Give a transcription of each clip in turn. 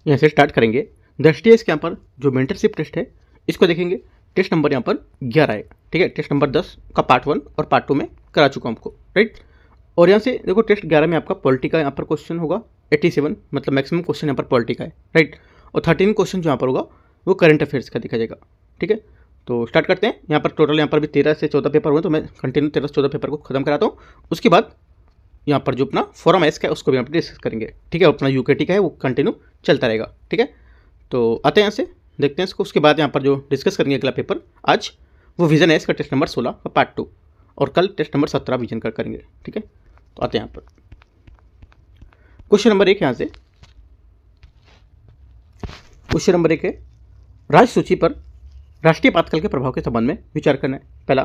यहाँ से स्टार्ट करेंगे। दृष्टि के यहाँ पर जो मेंटरशिप टेस्ट है इसको देखेंगे। टेस्ट नंबर यहाँ पर 11 है, ठीक है। टेस्ट नंबर 10 का पार्ट 1 और पार्ट 2 में करा चुका हूँ आपको, राइट। और यहाँ से देखो टेस्ट 11 में आपका पॉलिटी का यहाँ पर क्वेश्चन होगा 87, मतलब मैक्सिमम क्वेश्चन यहाँ पर पॉलिटी का है, राइट। और 13 क्वेश्चन जो यहाँ पर होगा वो करंट अफेयर्स का दिखा जाएगा, ठीक है। तो स्टार्ट करते हैं। यहाँ पर टोटल यहाँ पर भी 13 से 14 पेपर हुए, तो मैं कंटिन्यू 13 से 14 पेपर को खत्म कराता हूँ। उसके बाद यहाँ पर जो अपना फोरम एस का है उसको भी यहाँ पर डिस्कस करेंगे, ठीक है। अपना यूकेटी का है वो कंटिन्यू चलता रहेगा, ठीक है। तो आते हैं यहाँ से देखते हैं इसको। उसके बाद यहाँ पर जो डिस्कस करेंगे अगला पेपर आज वो विजन एस का टेस्ट नंबर 16 का पार्ट 2 और कल टेस्ट नंबर 17 विजन का करेंगे, ठीक है। तो आते हैं यहाँ पर क्वेश्चन नंबर 1। यहाँ से क्वेश्चन नंबर 1 है, राज्य सूची पर राष्ट्रीय आपातकाल के प्रभाव के संबंध में विचार करना है। पहला,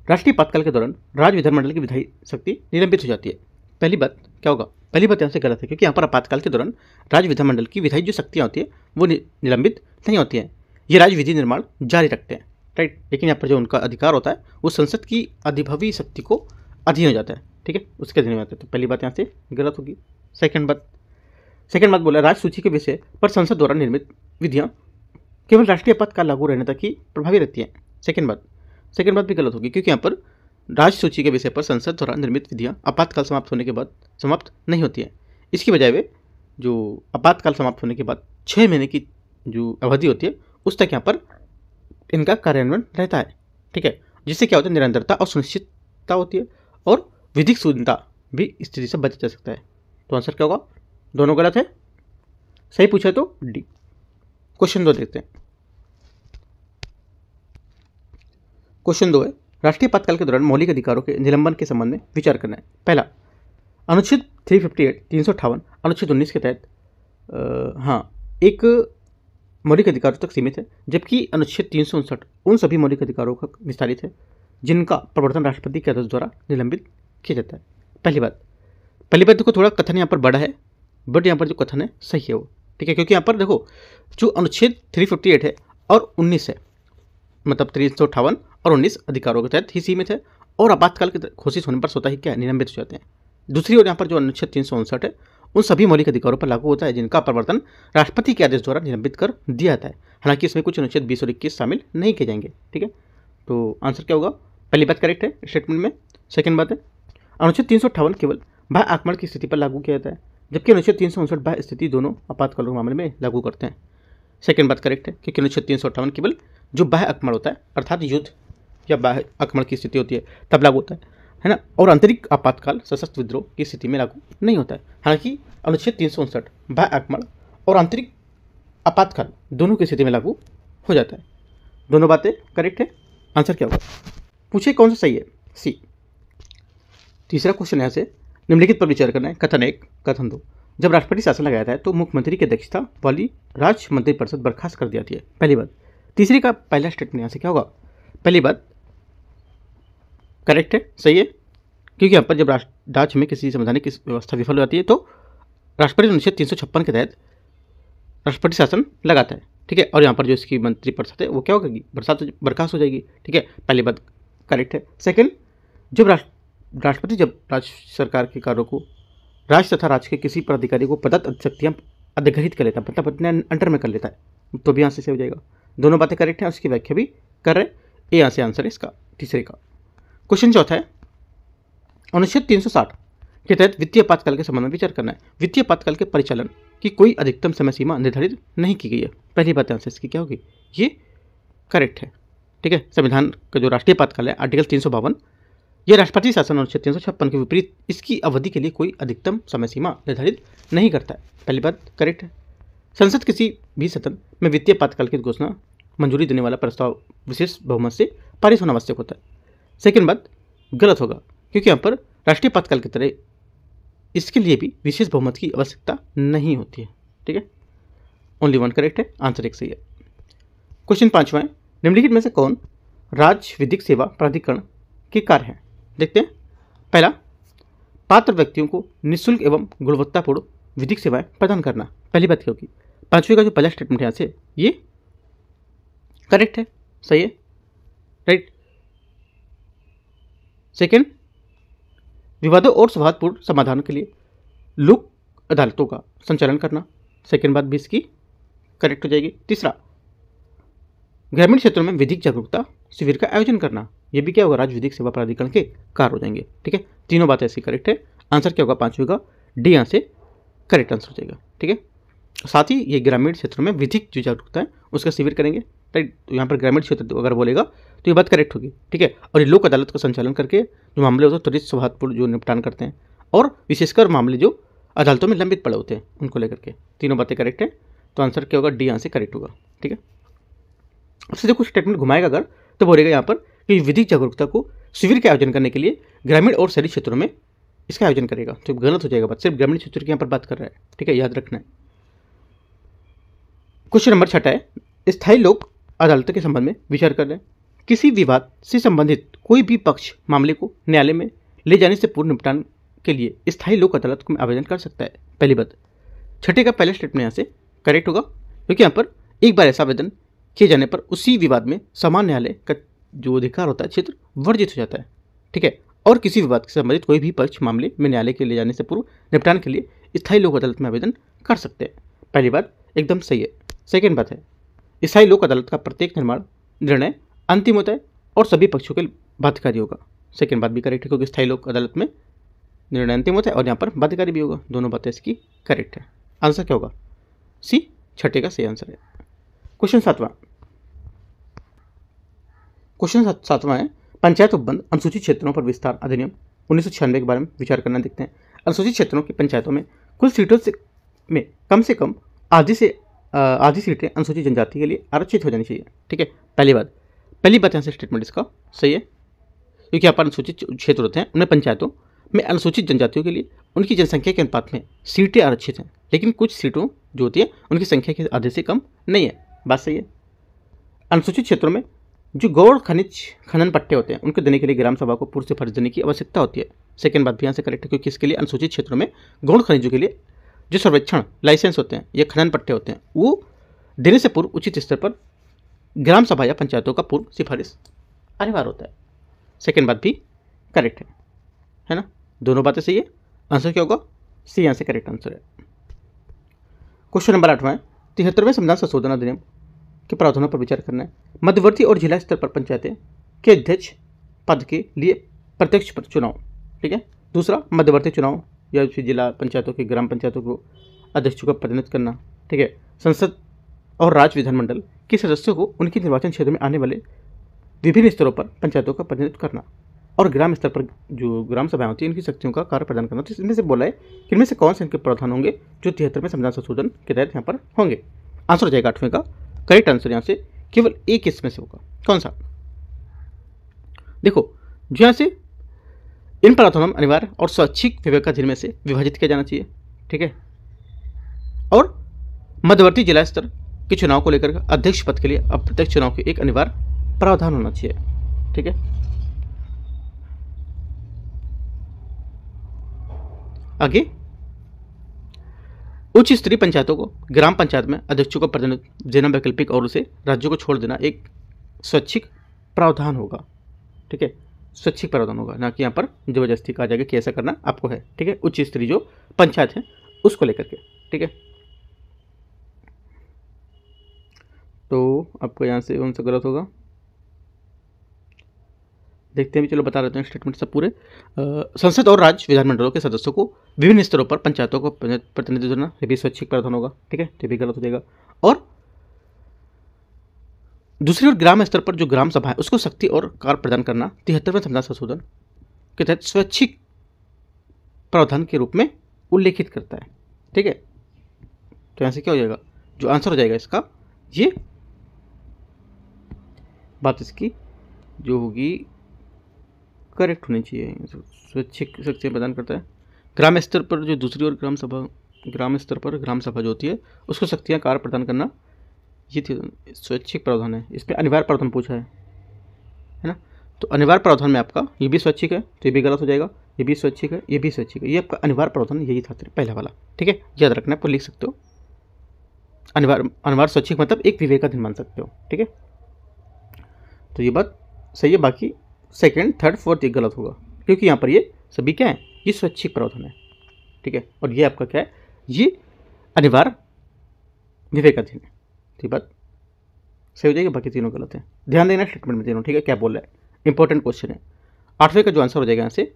राष्ट्रीय आपातकाल के दौरान राज्य विधानमंडल की विधायी शक्ति निलंबित हो जाती है। पहली बात क्या होगा? पहली बात यहाँ से गलत है, क्योंकि यहाँ पर आपातकाल के दौरान राज्य विधानमंडल की विधायी जो शक्तियाँ होती है वो निलंबित नहीं होती हैं। ये राज्य विधि निर्माण जारी रखते हैं, राइट। लेकिन यहाँ पर जो उनका अधिकार होता है वो संसद की अधिभवी शक्ति को अधीन हो जाता है, ठीक है, उसके अधीन हो जाता है। तो पहली बात यहाँ से गलत होगी। सेकंड बात बोला, राज्य सूची के विषय पर संसद द्वारा निर्मित विधियाँ केवल राष्ट्रीय आपातकाल लागू रहने तक ही प्रभावी रहती हैं। सेकंड बात भी गलत होगी, क्योंकि यहाँ पर राज्य सूची के विषय पर संसद द्वारा निर्मित विधियाँ आपातकाल समाप्त होने के बाद समाप्त नहीं होती हैं। इसकी बजाय वे जो आपातकाल समाप्त होने के बाद 6 महीने की जो अवधि होती है उस तक यहाँ पर इनका कार्यान्वयन रहता है, ठीक है। जिससे क्या होता है, निरंतरता और सुनिश्चितता होती है और विधिक शून्यता भी स्थिति से बचा जा सकता है। तो आंसर क्या होगा? दोनों गलत है। सही पूछा है तो डी। क्वेश्चन 2 देखते हैं। क्वेश्चन 2 है, राष्ट्रीय आपातकाल के दौरान मौलिक अधिकारों के निलंबन के संबंध में विचार करना है। पहला, अनुच्छेद 358 358 अनुच्छेद 19 के तहत एक मौलिक अधिकारों तक सीमित है, जबकि अनुच्छेद 359 उन सभी मौलिक अधिकारों का विस्तारित है जिनका प्रवर्तन राष्ट्रपति के आदेश द्वारा निलंबित किया जाता है। पहली बात देखो, थोड़ा कथन यहाँ पर बड़ा है, बट यहाँ पर जो कथन है सही है वो, ठीक है। क्योंकि यहाँ पर देखो जो अनुच्छेद 358 है और 19 है, मतलब 358 और 19 अधिकारों के तहत ही सीमित है और आपातकाल के घोषित होने पर स्वतः ही क्या निलंबित हो जाते हैं। दूसरी ओर यहाँ पर जो अनुच्छेद 359 है उन सभी मौलिक अधिकारों पर लागू होता है जिनका प्रवर्तन राष्ट्रपति के आदेश द्वारा निलंबित कर दिया जाता है। हालांकि इसमें कुछ अनुच्छेद 20 और 21 शामिल नहीं किए जाएंगे, ठीक है। तो आंसर क्या होगा? पहली बात करेक्ट है स्टेटमेंट में। सेकंड बात है, अनुच्छेद 358 केवल बाह्य आक्रमण की स्थिति पर लागू किया जाता है, जबकि अनुच्छेद 359 बाह्य स्थिति दोनों आपातकालों के मामले में लागू करते हैं। सेकंड बात करेक्ट है, क्योंकि अनुच्छेद 358 केवल जो बाह्य आक्रमण होता है अर्थात युद्ध या बाह्य आक्रमण की स्थिति होती है तब लागू होता है ना, और आंतरिक आपातकाल सशस्त्र विद्रोह की स्थिति में लागू नहीं होता है। हालांकि अनुच्छेद 359 बाह्य आक्रमण और आंतरिक आपातकाल दोनों की स्थिति में लागू हो जाता है। दोनों बातें करेक्ट है। आंसर क्या होगा? पूछे कौन सा सही है? सी। तीसरा क्वेश्चन यहाँ से निम्नलिखित पर विचार करना है। कथन 1, कथन 2, जब राष्ट्रपति शासन लगाया जाता है तो मुख्यमंत्री की अध्यक्षता वाली राज्य मंत्रिपरिषद बर्खास्त कर दी जाती है। पहली बात। तीसरी का पहला स्टेटमेंट यहाँ से क्या होगा? पहली बात करेक्ट है, सही है, क्योंकि यहाँ पर जब राज्य में किसी संवैधानिक व्यवस्था विफल हो जाती है तो राष्ट्रपति अनुच्छेद 356 के तहत राष्ट्रपति शासन लगाता है, ठीक है। और यहाँ पर जो इसकी मंत्रिपरिषद है वो क्या होगी? बर्खास्त हो जाएगी, ठीक है। पहली बात करेक्ट है। सेकंड, जब राष्ट्रपति जब राज्य सरकार के कार्यों को राज्य तथा राज्य के किसी पदाधिकारी को प्रदत्त शक्तियाँ अधिग्रहित कर लेता है, मतलब अपने अंडर में कर लेता है, तो भी यहाँ से हो जाएगा। दोनों बातें करेक्ट हैं, उसकी व्याख्या भी कर रहे। ये यहाँ से आंसर है इसका तीसरे का। क्वेश्चन चौथा है, अनुच्छेद 360 के तहत वित्तीय आपातकाल के संबंध में विचार करना है। वित्तीय आपातकाल के परिचालन की कोई अधिकतम समय सीमा निर्धारित नहीं की गई है। पहली बात आंसर इसकी क्या होगी? ये करेक्ट है, ठीक है। संविधान का जो राष्ट्रीय आपातकाल है आर्टिकल 352, यह राष्ट्रपति शासन अनुच्छेद 356 के विपरीत इसकी अवधि के लिए कोई अधिकतम समय सीमा निर्धारित नहीं करता है। पहली बात करेक्ट है। संसद किसी भी सदन में वित्तीय आपातकाल की घोषणा मंजूरी देने वाला प्रस्ताव विशेष बहुमत से पारित होना आवश्यक होता है। सेकंड बात गलत होगा, क्योंकि यहाँ पर राष्ट्रीय आपातकाल की तरह इसके लिए भी विशेष बहुमत की आवश्यकता नहीं होती है, ठीक है। ओनली वन करेक्ट है, आंसर एक सही है। क्वेश्चन 5वां है, निम्नलिखित में से कौन राज्य विधिक सेवा प्राधिकरण के कार्य हैं? देखते हैं। पहला, पात्र व्यक्तियों को निःशुल्क एवं गुणवत्तापूर्ण विधिक सेवाएं प्रदान करना। पहली बात क्या होगी? 5वें का जो पहला स्टेटमेंट यहाँ से ये करेक्ट है, सही है, राइट। सेकंड, विवादों और सौहार्दपूर्ण समाधान के लिए लोक अदालतों का संचालन करना। सेकेंड बात भी इसकी करेक्ट हो जाएगी। तीसरा, ग्रामीण क्षेत्रों में विधिक जागरूकता शिविर का आयोजन करना, ये भी क्या होगा, राज्य विधिक सेवा प्राधिकरण के कार्य हो जाएंगे। ठीक है, तीनों बातें ऐसी करेक्ट है। आंसर क्या होगा, पांचवी का डी यहाँ से करेक्ट आंसर हो जाएगा। ठीक है, साथ ही ये ग्रामीण क्षेत्रों में विधिक जो जागरूकता है उसका शिविर करेंगे। राइट, तो यहाँ पर ग्रामीण क्षेत्र अगर बोलेगा तो ये बात करेक्ट होगी। ठीक है, और ये लोक अदालत का संचालन करके जो मामले होते हैं त्वरित सौहार्दपूर्ण जो निपटान करते हैं, और विशेषकर मामले जो अदालतों में लंबित पड़े होते हैं उनको लेकर के। तीनों बातें करेक्ट है, तो आंसर क्या होगा, डी यहाँ से करेक्ट होगा। ठीक है, उससे जो कुछ स्टेटमेंट घुमाएगा अगर तो बोलेगा यहाँ पर कि विधिक जागरूकता को शिविर के आयोजन करने के लिए ग्रामीण और शहरी क्षेत्रों में इसका आयोजन करेगा, तो गलत हो जाएगा बात, सिर्फ ग्रामीण क्षेत्र की यहाँ पर बात कर रहा है। ठीक है, याद रखना है। क्वेश्चन नंबर 6 है, स्थायी लोक अदालत के संबंध में विचार कर रहे हैं। किसी विवाद से संबंधित कोई भी पक्ष मामले को न्यायालय में ले जाने से पूर्व निपटान के लिए स्थायी लोक अदालत में आवेदन कर सकता है। पहली बात, छठे का पहला स्टेटमेंट यहाँ से करेक्ट होगा, क्योंकि यहाँ पर एक बार ऐसा आवेदन किए जाने पर उसी विवाद में समान न्यायालय का जो अधिकार होता है क्षेत्र वर्जित हो जाता है। ठीक है, और किसी विवाद से संबंधित कोई भी पक्ष मामले में न्यायालय के ले जाने से पूर्व निपटान के लिए स्थायी लोक अदालत में आवेदन कर सकते हैं। पहली बात एकदम सही है। सेकेंड बात है, स्थायी लोक अदालत का प्रत्येक निर्णय अंतिम होता है और सभी पक्षों के लिए बाध्यकारी होगा। सेकेंड बात भी करेक्ट है, क्योंकि स्थायी लोक अदालत में निर्णय अंतिम होता है और यहाँ पर बाध्यकारी भी होगा। दोनों बातें इसकी करेक्ट है। आंसर क्या होगा, सी, छठे का सही आंसर है। क्वेश्चन 7वां है, पंचायत उपबंध अनुसूचित क्षेत्रों पर विस्तार अधिनियम 1996 के बारे में विचार करना। देखते हैं, अनुसूचित क्षेत्रों की पंचायतों में कुल सीटों में कम से कम आधी सीटें अनुसूचित जनजाति के लिए आरक्षित हो जानी चाहिए। ठीक है, पहली बात यहाँ से स्टेटमेंट इसका सही है, क्योंकि यहाँ पर अनुसूचित क्षेत्र होते हैं उनमें पंचायतों में अनुसूचित जनजातियों के लिए उनकी जनसंख्या के अनुपात में सीटें आरक्षित हैं, लेकिन कुछ सीटों जो होती है उनकी संख्या के आधे से कम नहीं है। बात सही है। अनुसूचित क्षेत्रों में जो गौण खनिज खनन पट्टे होते हैं उनको देने के लिए ग्राम सभा को पूर्व सिफारिश देने की आवश्यकता होती है। सेकेंड बात भी यहाँ से करेक्ट है, क्योंकि इसके लिए अनुसूचित क्षेत्रों में गौण खनिजों के लिए जो सर्वेक्षण लाइसेंस होते हैं या खनन पट्टे होते हैं वो देने से पूर्व उचित स्तर पर ग्राम सभा या पंचायतों का पूर्व सिफारिश अनिवार्य होता है। सेकेंड बात भी करेक्ट है ना, दोनों बातें सही है। आंसर क्या होगा, सी यहाँ से करेक्ट आंसर है। क्वेश्चन नंबर 8 है, 73वें संविधान संशोधन अधिनियम के प्रावधानों पर विचार करना है। मध्यवर्ती और जिला स्तर पर पंचायतें के अध्यक्ष पद के लिए प्रत्यक्ष चुनाव। ठीक है, दूसरा मध्यवर्ती चुनाव या फिर जिला पंचायतों के ग्राम पंचायतों को अध्यक्षों का प्रतिनिधित्व करना। ठीक है, संसद और राज्य विधानमंडल के सदस्यों को उनके निर्वाचन क्षेत्र में आने वाले विभिन्न स्तरों पर पंचायतों का प्रतिनिधित्व करना, और ग्राम स्तर पर जो ग्राम सभाएं होती हैं इनकी शक्तियों का कार्य प्रदान करना। तो इसमें से बोला है कि इनमें से कौन से इनके प्रावधान होंगे जो 73वें संविधान संशोधन के तहत यहाँ पर होंगे। आंसर हो जाएगा 8वें का करेक्ट आंसर। यहाँ से केवल एक इसमें से होगा, कौन सा, देखो जो यहाँ से इन प्रावधानों अनिवार्य और स्वैच्छिक विवेकाधीन में से विभाजित किया जाना चाहिए। ठीक है, और मध्यवर्ती जिला स्तर के चुनाव को लेकर अध्यक्ष पद के लिए अप्रत्यक्ष चुनाव के एक अनिवार्य प्रावधान होना चाहिए। ठीक है, आगे उच्च स्तरीय पंचायतों को ग्राम पंचायत में अध्यक्षों को प्रतिनिधित्व देना वैकल्पिक और उसे राज्यों को छोड़ देना एक स्वैच्छिक प्रावधान होगा। ठीक है, स्वैच्छिक प्रावधान होगा, ना कि यहाँ पर जबरदस्ती कहा जाएगा कि ऐसा करना आपको है। ठीक है, उच्च स्तरीय जो पंचायत है उसको लेकर के। ठीक है, तो आपको यहाँ से कौन सा गलत होगा देखते हैं भी, चलो बता देते हैं स्टेटमेंट सब पूरे। संसद और राज्य विधानमंडलों के सदस्यों को विभिन्न स्तरों पर पंचायतों को प्रतिनिधित्व देना, ये भी स्वैच्छिक प्रावधान होगा। ठीक है, ये भी गलत हो जाएगा। और दूसरी ओर ग्राम स्तर पर जो ग्राम सभा है उसको शक्ति और कार्य प्रदान करना 73वें संविधान संशोधन के तहत स्वैच्छिक प्रावधान के रूप में उल्लेखित करता है। ठीक है, तो यहाँ से क्या हो जाएगा, जो आंसर हो जाएगा इसका, ये बात इसकी जो होगी करेक्ट होनी चाहिए। स्वैच्छिक शक्ति प्रदान करता है। ग्राम स्तर पर जो दूसरी ओर ग्राम स्तर पर ग्राम सभा जो होती है उसको शक्तियाँ कार्य प्रदान करना, ये स्वैच्छिक प्रावधान है। इसमें अनिवार्य प्रावधान पूछा है ना, तो अनिवार्य प्रावधान में आपका ये भी स्वैच्छिक है, तो ये भी गलत हो जाएगा। ये भी स्वैच्छिक है, ये भी स्वैच्छिक है, ये आपका अनिवार्य प्रावधान यही था पहला वाला। ठीक है, याद रखना, आप लिख सकते हो अनिवार्य स्वैच्छिक मतलब एक विवेकाधीन मान सकते हो। ठीक है, तो ये बात सही है। बाकी सेकंड, थर्ड, फोर्थ ये गलत होगा, क्योंकि यहाँ पर ये सभी क्या है, ये स्वैच्छिक प्रावधान है। ठीक है, और ये आपका क्या है, ये अनिवार्य विवेकाधीन है। तो ये बात सही हो जाएगी, बाकी तीनों गलत है। ध्यान देना स्टेटमेंट में तीनों, ठीक है, क्या बोल रहा है, इंपॉर्टेंट क्वेश्चन है। 8वें का जो आंसर हो जाएगा यहाँ से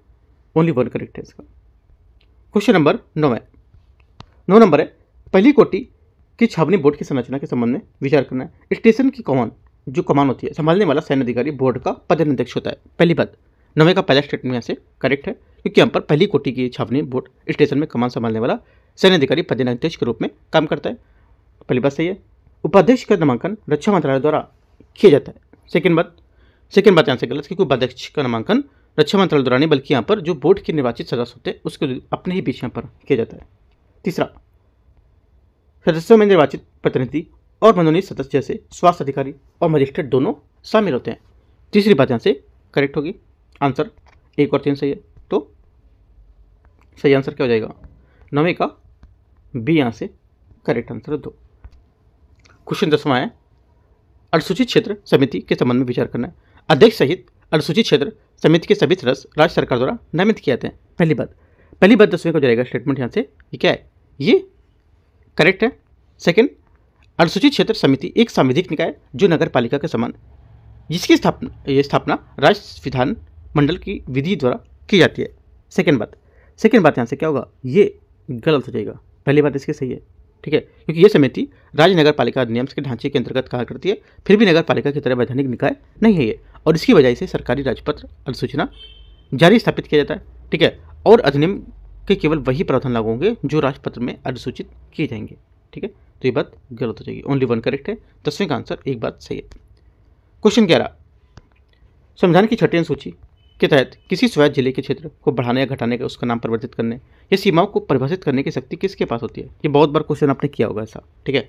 ओनली 1 करेक्ट है इसका। क्वेश्चन नंबर 9 नंबर है, पहली कोटि की छावनी बोर्ड की संरचना के संबंध में विचार करना है। स्टेशन की कमान, जो कमान होती है, संभालने वाला सैन्य अधिकारी बोर्ड का पदाध्यक्ष होता है। पहली बात 9वें का पहला स्टेटमेंट यहाँ से करेक्ट है, क्योंकि यहाँ पर पहली कोटि की छावनी बोर्ड स्टेशन में कमान संभालने वाला सैन्य अधिकारी पदाध्यक्ष के रूप में काम करता है। पहली बात सही है। उपाध्यक्ष का नामांकन रक्षा मंत्रालय द्वारा किया जाता है। सेकेंड बात यहाँ से गलत, क्योंकि उपाध्यक्ष का नामांकन रक्षा मंत्रालय द्वारा नहीं, बल्कि यहाँ पर जो बोर्ड के निर्वाचित सदस्य होते हैं उसके अपने ही बीच यहाँ पर किया जाता है। तीसरा, सदस्यों में निर्वाचित प्रतिनिधि और मनोनीत सदस्य जैसे स्वास्थ्य अधिकारी और मजिस्ट्रेट दोनों शामिल होते हैं। तीसरी बात यहाँ से करेक्ट होगी। आंसर 1 और 3 सही है, तो सही आंसर क्या हो जाएगा? 9वें का बी यहाँ से करेक्ट आंसर 2। क्वेश्चन 10वां है, अनुसूचित क्षेत्र समिति के संबंध में विचार करना है। अध्यक्ष सहित अनुसूचित क्षेत्र समिति के सभी सदस्य राज्य सरकार द्वारा नामित किए जाते हैं। पहली बात 10वें को जाएगा स्टेटमेंट यहाँ से, ये क्या है? ये करेक्ट है। सेकंड, अनुसूचित क्षेत्र समिति एक सांविधिक निकाय जो नगर पालिका के समान, जिसकी स्थापना राज्य विधान मंडल की विधि द्वारा की जाती है। सेकंड बात यहाँ से क्या होगा? ये गलत हो जाएगा। पहली बात इसकी सही है, ठीक है, क्योंकि ये समिति राज्य नगर पालिका अधिनियम के ढांचे के अंतर्गत कार्य करती है, फिर भी नगर पालिका की तरह वैधानिक निकाय नहीं है ये, और इसकी वजह से सरकारी राजपत्र अधिसूचना जारी स्थापित किया जाता है, ठीक है, और अधिनियम के केवल वही प्रावधान लागू होंगे जो राजपत्र में अधिसूचित किए जाएंगे, ठीक है। तो ये बात गलत हो जाएगी, ओनली 1 करेक्ट है। 10वें का आंसर एक बात सही है। क्वेश्चन 11, संविधान की 6ठी अनुसूची के तहत किसी स्वायत्त जिले के क्षेत्र को बढ़ाने या घटाने का, उसका नाम परिवर्तित करने या सीमाओं को परिभाषित करने की शक्ति किसके पास होती है? ये बहुत बार क्वेश्चन आपने किया होगा ऐसा, ठीक है।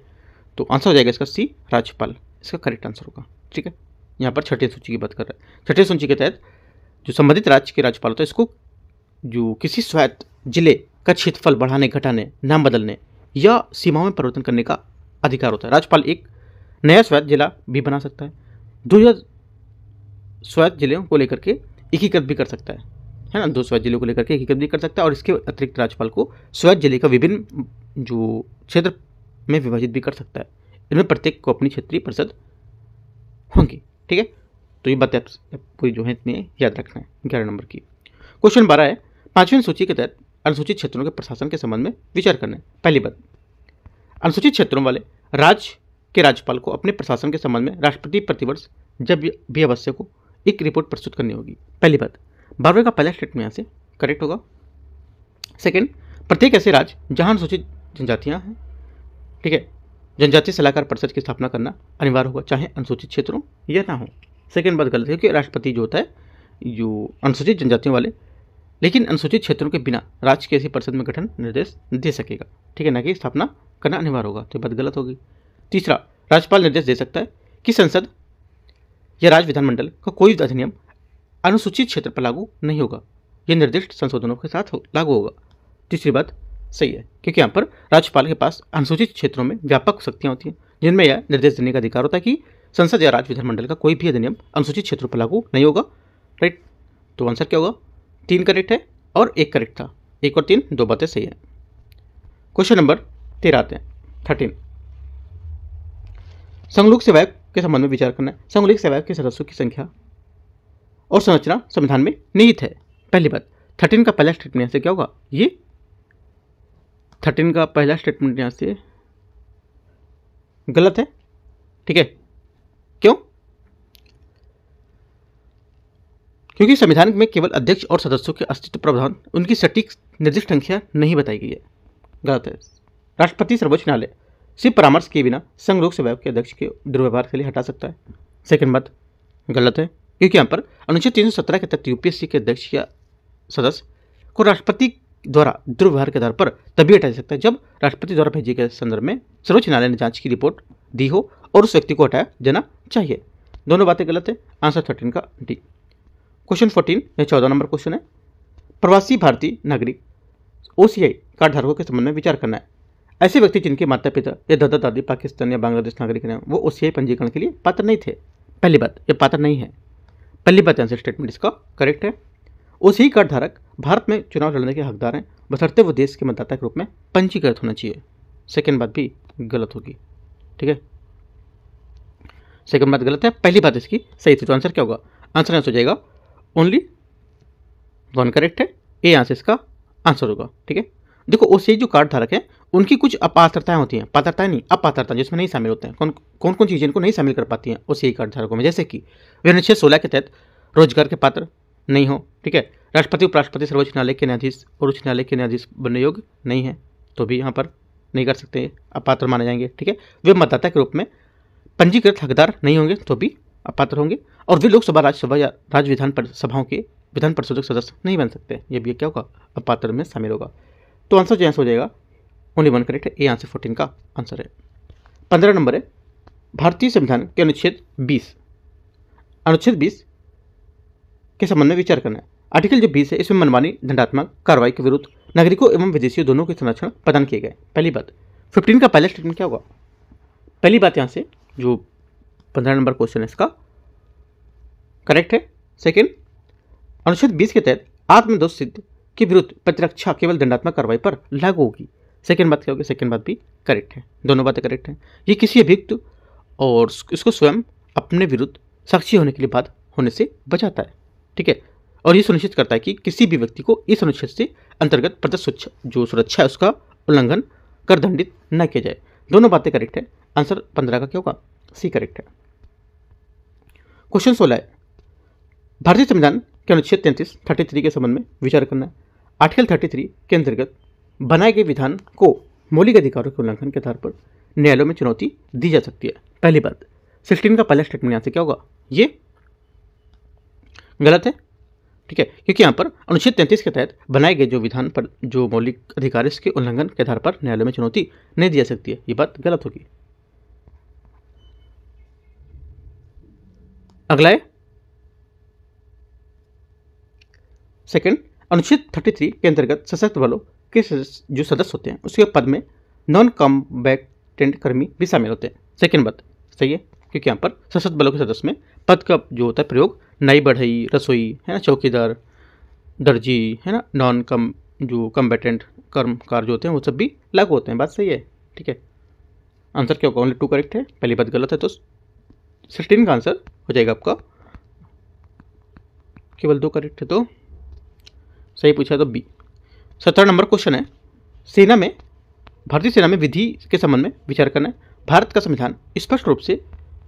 तो आंसर हो जाएगा इसका सी, राज्यपाल, इसका करेक्ट आंसर होगा, ठीक है। यहाँ पर 6ठी अनुसूची की बात कर रहा है। 6ठी अनुसूची के तहत जो संबंधित राज्य के राज्यपाल होता है, इसको जो किसी स्वायत्त जिले का क्षेत्रफल बढ़ाने, घटाने, नाम बदलने या सीमाओं में परिवर्तन करने का अधिकार होता है। राज्यपाल एक नया स्वायत्त जिला भी बना सकता है, 2 स्वायत्त जिलों को लेकर के एकीकृत भी कर सकता है ना, 2 स्वायत्त जिलों को लेकर के एकीकृत भी कर सकता है, और इसके अतिरिक्त राज्यपाल को स्वायत्त जिले का विभिन्न जो क्षेत्र में विभाजित भी कर सकता है। इनमें प्रत्येक को अपनी क्षेत्रीय परिषद होंगी, ठीक है। तो ये बातें पूरी जो है इतनी याद रखना है। 11 नंबर की। क्वेश्चन 12 है, 5वीं सूची के तहत अनुसूचित क्षेत्रों के प्रशासन के संबंध में विचार करना है। पहली बात, अनुसूचित क्षेत्रों वाले राज्य के राज्यपाल को अपने प्रशासन के संबंध में राष्ट्रपति प्रतिवर्ष जब भी आवश्यक हो एक रिपोर्ट प्रस्तुत करनी होगी। पहली बात 12वें का पहला स्टेटमेंट यहाँ से करेक्ट होगा। सेकंड, प्रत्येक ऐसे राज्य जहां अनुसूचित जनजातियां हैं, ठीक है, जनजातीय सलाहकार परिषद की स्थापना करना अनिवार्य होगा, चाहे अनुसूचित क्षेत्रों या ना हो। सेकंड बात गलत है, क्योंकि राष्ट्रपति जो होता है जो अनुसूचित जनजातियों वाले, लेकिन अनुसूचित क्षेत्रों के बिना राज्य की ऐसी परिषद में गठन निर्देश दे सकेगा, ठीक है, ना कि स्थापना करना अनिवार्य होगा। तो बात गलत होगी। तीसरा, राज्यपाल निर्देश दे सकता है कि संसद या राज्य विधानमंडल का कोई अधिनियम अनुसूचित क्षेत्र पर लागू नहीं होगा, यह निर्दिष्ट संशोधनों के साथ लागू होगा। तीसरी बात सही है, क्योंकि यहाँ पर राज्यपाल के पास अनुसूचित क्षेत्रों में व्यापक शक्तियाँ होती हैं, जिनमें यह निर्देश देने का अधिकार होता है कि संसद या राज्य विधानमंडल का कोई भी अधिनियम अनुसूचित क्षेत्रों पर लागू नहीं होगा, राइट। तो आंसर क्या होगा? 3 करेक्ट है और 1 करेक्ट था, 1 और 3 2 बातें सही है। क्वेश्चन नंबर 13 आते हैं, 13, संघ सेवक के संबंध में विचार करना है। संघ सेवक के सदस्यों की संख्या और संरचना संविधान में निहित है। पहली बात 13 का पहला स्टेटमेंट यहाँ से क्या होगा? ये 13 का पहला स्टेटमेंट यहाँ से गलत है, ठीक है। क्यों? क्योंकि संविधान में केवल अध्यक्ष और सदस्यों के अस्तित्व प्रावधान उनकी सटीक निर्दिष्ट संख्या नहीं बताई गई है, गलत है। राष्ट्रपति सर्वोच्च न्यायालय सिर्फ परामर्श के बिना संघ लोक सेवक के अध्यक्ष के दुर्व्यवहार के लिए हटा सकता है। सेकंड बात गलत है, क्योंकि यहाँ पर अनुच्छेद 317 के तहत यूपीएससी के अध्यक्ष या सदस्य को राष्ट्रपति द्वारा दुर्व्यवहार के आधार पर तभी हटाया जा सकता है जब राष्ट्रपति द्वारा भेजे गए संदर्भ में सर्वोच्च न्यायालय ने जांच की रिपोर्ट दी हो और उस व्यक्ति को हटाया जाना चाहिए। दोनों बातें गलत है, आंसर 13 का डी। क्वेश्चन 14, यह 14 नंबर क्वेश्चन है, प्रवासी भारतीय नागरिक ओसीआई कार्ड धारकों के संबंध में विचार करना है। ऐसे व्यक्ति जिनके माता पिता या दादा दादी पाकिस्तान या बांग्लादेश नागरिक हैं, वो ओसीआई पंजीकरण के लिए पात्र नहीं थे। पहली बात, ये पात्र नहीं है। पहली बात आंसर स्टेटमेंट इसका करेक्ट है। ओसीआई कार्ड धारक भारत में चुनाव लड़ने के हकदार हैं, बशर्ते वो देश के मतदाता के रूप में पंजीकृत होना चाहिए। सेकेंड बात भी गलत होगी, ठीक है, सेकंड बात गलत है, पहली बात इसकी सही थी। तो आंसर क्या होगा? आंसर आंसर हो जाएगा ओनली वन करेक्ट है, ए आंसर इसका आंसर होगा। ठीक है, देखो ओसीआई जो कार्ड धारक है उनकी कुछ अपात्रताएं होती हैं, पात्रताएं नहीं अपात्रता, जिसमें नहीं शामिल होते हैं। कौन कौन चीज़ें इनको नहीं शामिल कर पाती हैं ओसीआई कार्ड धारकों में, जैसे कि वे अनुच्छेद 16 के तहत रोजगार के पात्र नहीं हो। ठीक है, राष्ट्रपति उपराष्ट्रपति सर्वोच्च न्यायालय के न्यायाधीश और उच्च न्यायालय के न्यायाधीश बनने योग्य नहीं है, तो भी यहाँ पर नहीं कर सकते, अपात्र माने जाएंगे। ठीक है, वे मतदाता के रूप में पंजीकृत हकदार नहीं होंगे, तो भी अपात्र होंगे। और वे लोकसभा, राज्यसभा या राज्य विधान सभाओं के विधान परिषद के सदस्य नहीं बन सकते, ये भी क्या होगा? अपात्र में शामिल होगा। तो आंसर जो आंसर हो जाएगा ओनली वन करेक्ट है, ए आंसर 14 का आंसर है। 15 नंबर है, भारतीय संविधान के अनुच्छेद 20 के संबंध में विचार करना है। आर्टिकल जो 20 है इसमें मनमानी दंडात्मक कार्रवाई के विरुद्ध नागरिकों एवं विदेशियों दोनों के संरक्षण प्रदान किए गए। पहली बात, 15 का पहला स्टेटमेंट क्या होगा? पहली बात यहाँ से जो 15 नंबर क्वेश्चन है इसका करेक्ट है। सेकेंड, अनुच्छेद 20 के तहत आत्मदोष सिद्ध के विरुद्ध प्रतिरक्षा केवल दंडात्मक कार्रवाई पर लागू होगी। सेकेंड बात क्या होगी? सेकेंड बात भी करेक्ट है, दोनों बातें करेक्ट हैं। ये किसी अभियुक्त और इसको स्वयं अपने विरुद्ध साक्षी होने के लिए बाध्य होने से बचाता है। ठीक है, और ये सुनिश्चित करता है कि किसी भी व्यक्ति को इस अनुच्छेद से अंतर्गत प्रदत्त जो सुरक्षा है उसका उल्लंघन कर दंडित न किया जाए। दोनों बातें करेक्ट है, आंसर 15 का क्या होगा? सी करेक्ट है। क्वेश्चन 16 है, भारतीय संविधान के अनुच्छेद 33 के संबंध में विचार करना है। आर्टिकल 33 के अंतर्गत बनाए गए विधान को मौलिक अधिकारों के उल्लंघन के आधार पर न्यायालयों में चुनौती दी जा सकती है। पहली बात, 16 का पहला स्टेटमेंट यहाँ से क्या होगा? ये गलत है। ठीक है, क्योंकि यहाँ पर अनुच्छेद 33 के तहत बनाए गए जो विधान पर जो मौलिक अधिकार है इसके उल्लंघन के आधार पर न्यायालय में चुनौती नहीं दी जा सकती है, ये बात गलत होगी। अगला है सेकंड, अनुच्छेद 33 के अंतर्गत सशस्त्र बलों के जो सदस्य होते हैं उसके पद में नॉन कॉम्बैटेंट कर्मी भी शामिल होते हैं। सेकंड बात सही है, क्योंकि यहाँ पर सशस्त्र बलों के सदस्य में पद का जो होता है प्रयोग नाई बढ़ई, रसोई है ना, चौकीदार, दर्जी है ना, नॉन जो कम्बैटेंट कर्मकार जो होते हैं वो सब भी लागू होते हैं। बात सही है। ठीक है, आंसर क्या होगा? ओनली 2 करेक्ट है, पहली बात गलत है, तो 16 का आंसर हो जाएगा आपका, केवल 2 करेक्ट है तो सही पूछा तो बी। 17 नंबर क्वेश्चन है, सेना में भारतीय सेना में विधि के संबंध में विचार करना है। भारत का संविधान स्पष्ट रूप से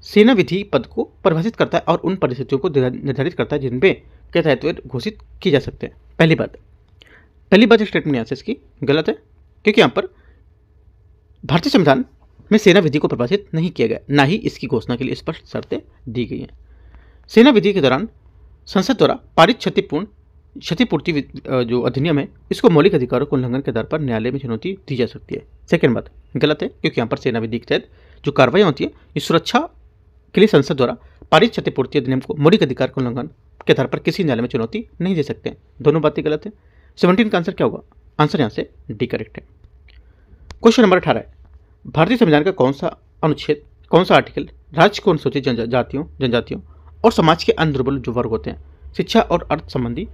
सेना विधि पद को परिभाषित करता है और उन परिस्थितियों को निर्धारित करता है जिनमें के तहत वे घोषित किए जा सकते हैं। पहली बात स्टेटमेंट यहाँ से इसकी गलत है, क्योंकि यहाँ पर भारतीय संविधान में सेना विधि को परिभाषित नहीं किया गया, ना ही इसकी घोषणा के लिए स्पष्ट शर्तें दी गई हैं। सेना विधि के दौरान संसद द्वारा पारित क्षतिपूर्ति जो अधिनियम है इसको मौलिक अधिकारों के उल्लंघन के आधार पर न्यायालय में चुनौती दी जा सकती है। सेकेंड बात गलत है, क्योंकि यहाँ पर सेना विधि के तहत जो कार्रवाई होती है इस सुरक्षा के लिए संसद द्वारा पारित क्षतिपूर्ति अधिनियम को मौलिक अधिकार के उल्लंघन के आधार पर किसी न्यायालय में चुनौती नहीं दे सकते। दोनों बातें गलत है। 17 का आंसर क्या होगा? आंसर यहाँ से डी करेक्ट है। क्वेश्चन नंबर 18 है, भारतीय संविधान का कौन सा आर्टिकल राज्य को अनुसूचित जनजातियों और समाज के अन्य दुर्बल जो वर्ग होते हैं शिक्षा और अर्थ संबंधी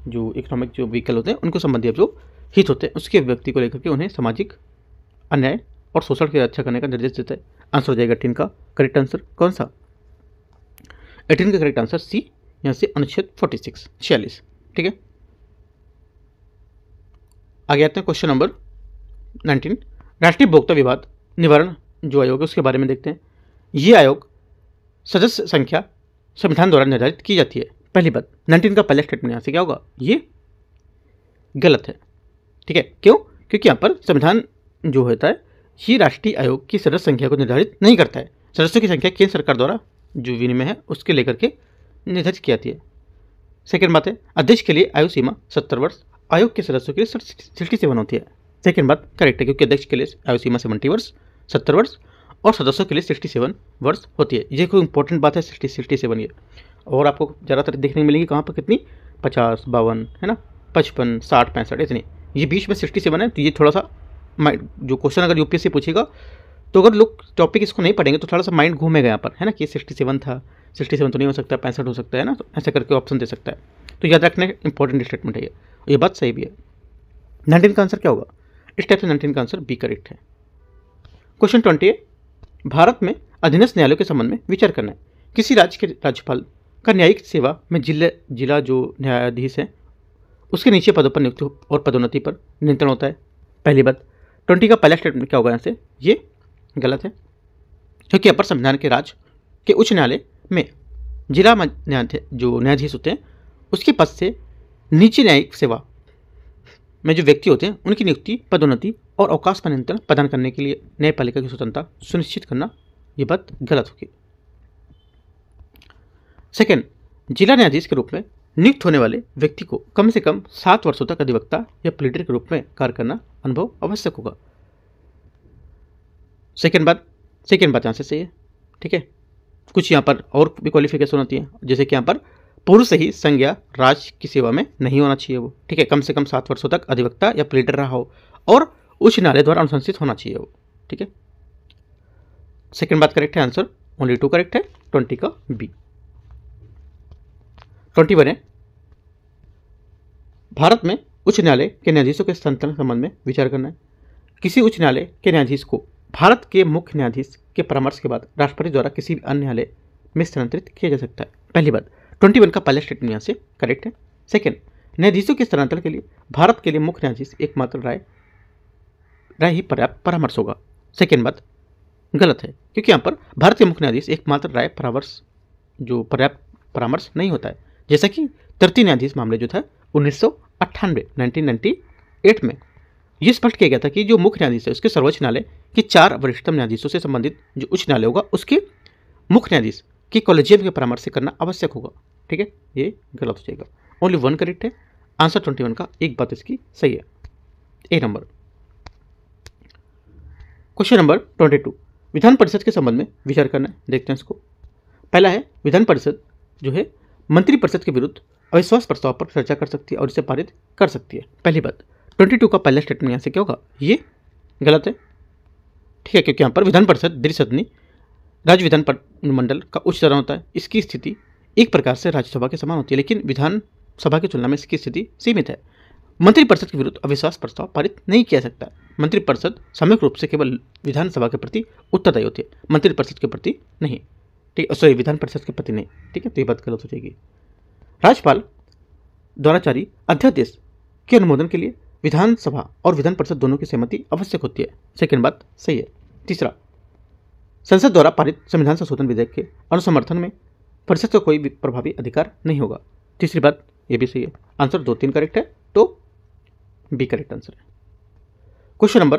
जो इकोनॉमिक जो व्हीकल होते हैं उनको संबंधी जो हित होते हैं उसके व्यक्ति को लेकर के उन्हें सामाजिक अन्याय और शोषण की रक्षा करने का निर्देश देता है। आंसर हो जाएगा 18 का करेक्ट आंसर कौन सा? 18 का करेक्ट आंसर सी, यहाँ से अनुच्छेद 46। ठीक है, आगे आते हैं क्वेश्चन नंबर 19, राष्ट्रीय उपभोक्ता विवाद निवारण जो आयोग है उसके बारे में देखते हैं। ये आयोग सदस्य संख्या संविधान द्वारा निर्धारित की जाती है। पहली बात 19 का पहला स्टेटमेंट यहाँ से क्या होगा? ये गलत है। ठीक है, क्यों? क्योंकि यहाँ पर संविधान जो होता है ये राष्ट्रीय आयोग की सदस्य संख्या को निर्धारित नहीं करता है। सदस्यों की संख्या केंद्र सरकार द्वारा जो विनिमय है उसके लेकर के निर्धारित की जाती है। सेकेंड बात है अध्यक्ष के लिए आयु सीमा 70 वर्ष, आयोग के सदस्यों के लिए 67 होती है। सेकेंड बात करेक्ट है, क्योंकि अध्यक्ष के लिए आयु सीमा 70 वर्ष और सदस्यों के लिए 67 वर्ष होती है। ये कोई इंपॉर्टेंट बात है 67 ये, और आपको ज़्यादातर देखने को मिलेंगी कहाँ पर कितनी 50, 52 है ना, 55, 60, 65 इतनी, ये बीच में 67 है। तो ये थोड़ा सा जो क्वेश्चन अगर यूपीएससी पूछेगा तो अगर लोग टॉपिक इसको नहीं पढ़ेंगे तो थोड़ा सा माइंड घूमेगा यहाँ पर है ना कि 67 था, 67 तो नहीं हो सकता, 65 हो सकता है ना, तो ऐसे करके ऑप्शन दे सकता है। तो याद रखना इंपॉर्टेंट स्टेटमेंट है ये बात सही भी है। 19 का आंसर क्या होगा? इस टाइप से 19 का आंसर बी करेक्ट है। क्वेश्चन 20 है, भारत में अधीनस्थ न्यायालयों के संबंध में विचार करना है। किसी राज्य के राज्यपाल का न्यायिक सेवा में जिला जो न्यायाधीश है उसके नीचे पदों पर नियुक्ति और पदोन्नति पर नियंत्रण होता है। पहली बात 20 का पहला स्टेटमेंट क्या होगा यहाँ से, ये गलत है, क्योंकि अपर संविधान के राज्य के उच्च न्यायालय में जिला जो न्यायाधीश होते हैं उसके पद से नीचे न्यायिक सेवा में जो व्यक्ति होते हैं उनकी नियुक्ति, पदोन्नति और अवकाश पर नियंत्रण प्रदान करने के लिए न्यायपालिका की स्वतंत्रता सुनिश्चित करना, ये बात गलत होगी। सेकेंड, जिला न्यायाधीश के रूप में नियुक्त होने वाले व्यक्ति को कम से कम 7 वर्षों तक अधिवक्ता या प्लीडर के रूप में कार्य करना अनुभव आवश्यक होगा। सेकेंड बात यहाँ से सही है, ठीक है। कुछ यहाँ पर और भी क्वालिफिकेशन होती है, जैसे कि यहाँ पर पूर्व से ही संघ या राज्य की सेवा में नहीं होना चाहिए वो, ठीक है। कम से कम 7 वर्षों तक अधिवक्ता या प्लीडर रहा हो और उच्च न्यायालय द्वारा अनुशंसित होना चाहिए वो, ठीक है। सेकेंड बात करेक्ट है, आंसर ओनली 2 करेक्ट है, 20 का बी। 21 है, भारत में उच्च न्यायालय के न्यायाधीशों के स्थानांतरण संबंध में विचार करना है। किसी उच्च न्यायालय के न्यायाधीश को भारत के मुख्य न्यायाधीश के परामर्श के बाद राष्ट्रपति द्वारा किसी भी अन्य न्यायालय में स्थानांतरित किया जा सकता है। पहली बात 21 का पहला स्टेटमेंट यहाँ से करेक्ट है। सेकेंड, न्यायाधीशों के स्थानांतरण के लिए भारत के लिए मुख्य न्यायाधीश एकमात्र राय ही पर्याप्त परामर्श होगा। सेकेंड बात गलत है, क्योंकि यहाँ पर भारत के मुख्य न्यायाधीश एकमात्र राय परामर्श जो पर्याप्त परामर्श नहीं होता है, जैसा कि तृतीय न्यायाधीश मामले जो था 1998 में यह स्पष्ट किया गया था कि जो मुख्य न्यायाधीश है उसके सर्वोच्च न्यायालय के 4 वरिष्ठतम न्यायाधीशों से संबंधित जो उच्च न्यायालय होगा उसके मुख्य न्यायाधीश की कॉलेजियम के परामर्श से करना आवश्यक होगा, ठीक है। ये गलत हो जाएगा, ओनली 1 करेक्ट है, आंसर 21 का एक बात इसकी सही है, ए number. Question number 22, Vidhan Parishad के संबंध में विचार करना है, देखते हैं इसको। पहला है, विधान परिषद जो है मंत्रिपरिषद के विरुद्ध अविश्वास प्रस्ताव पर चर्चा कर सकती है और इसे पारित कर सकती है। पहली बात 22 का पहला स्टेटमेंट यहाँ से क्या होगा, ये गलत है, ठीक है, क्योंकि यहाँ पर विधान परिषद द्विसदनी राज्य विधान मंडल का उच्च सदन होता है। इसकी स्थिति एक प्रकार से राज्यसभा के समान होती है, लेकिन विधानसभा की तुलना में इसकी स्थिति सीमित है। मंत्रिपरिषद के विरुद्ध अविश्वास प्रस्ताव पारित नहीं किया सकता। मंत्रिपरिषद सामूहिक रूप से केवल विधानसभा के प्रति उत्तरदायी होती है, मंत्रिपरिषद के प्रति नहीं, ठीक, सॉरी विधान परिषद के प्रति नहीं, ठीक है, तो ये बात गलत हो जाएगी। राज्यपाल द्वारा जारी अध्यादेश के अनुमोदन के लिए विधानसभा और विधान परिषद दोनों की सहमति आवश्यक होती है, सेकेंड बात सही है। तीसरा, संसद द्वारा पारित संविधान संशोधन विधेयक के अनुसमर्थन में परिषद का कोई भी प्रभावी अधिकार नहीं होगा, तीसरी बात ये भी सही है, आंसर 2-3 करेक्ट है, तो बी करेक्ट आंसर है। क्वेश्चन नंबर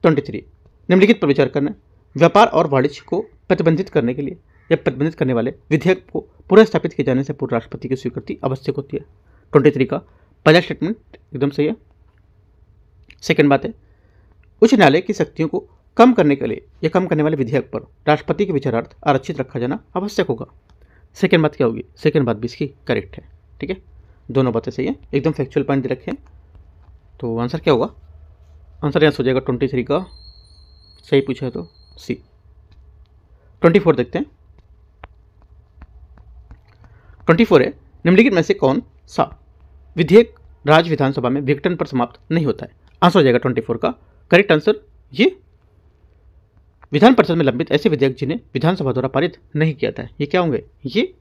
23, निम्नलिखित पर विचार करना है, व्यापार और वाणिज्य को प्रतिबंधित करने के लिए या प्रतिबंधित करने वाले विधेयक को पुनः स्थापित किए जाने से पूर्व राष्ट्रपति की स्वीकृति आवश्यक होती है। 23 का पहला स्टेटमेंट एकदम सही है। सेकेंड बात है, उच्च न्यायालय की शक्तियों को कम करने के लिए या कम करने वाले विधेयक पर राष्ट्रपति के विचारार्थ आरक्षित रखा जाना आवश्यक होगा। सेकेंड बात क्या होगी, सेकेंड बात भी इसकी करेक्ट है, ठीक है, दोनों बातें सही है, एकदम फैक्चुअल पॉइंट दे रखे हैं, तो आंसर क्या होगा, आंसर यहाँ हो जाएगा 23 का सही पूछा है तो सी। 24 देखते हैं। 24 है, निम्नलिखित में से कौन सा विधेयक राज्य विधानसभा में विघटन पर समाप्त नहीं होता है, आंसर हो जाएगा 24 का करेक्ट आंसर, ये विधान परिषद में लंबित ऐसे विधेयक जिन्हें विधानसभा द्वारा पारित नहीं किया था, ये क्या होंगे, ये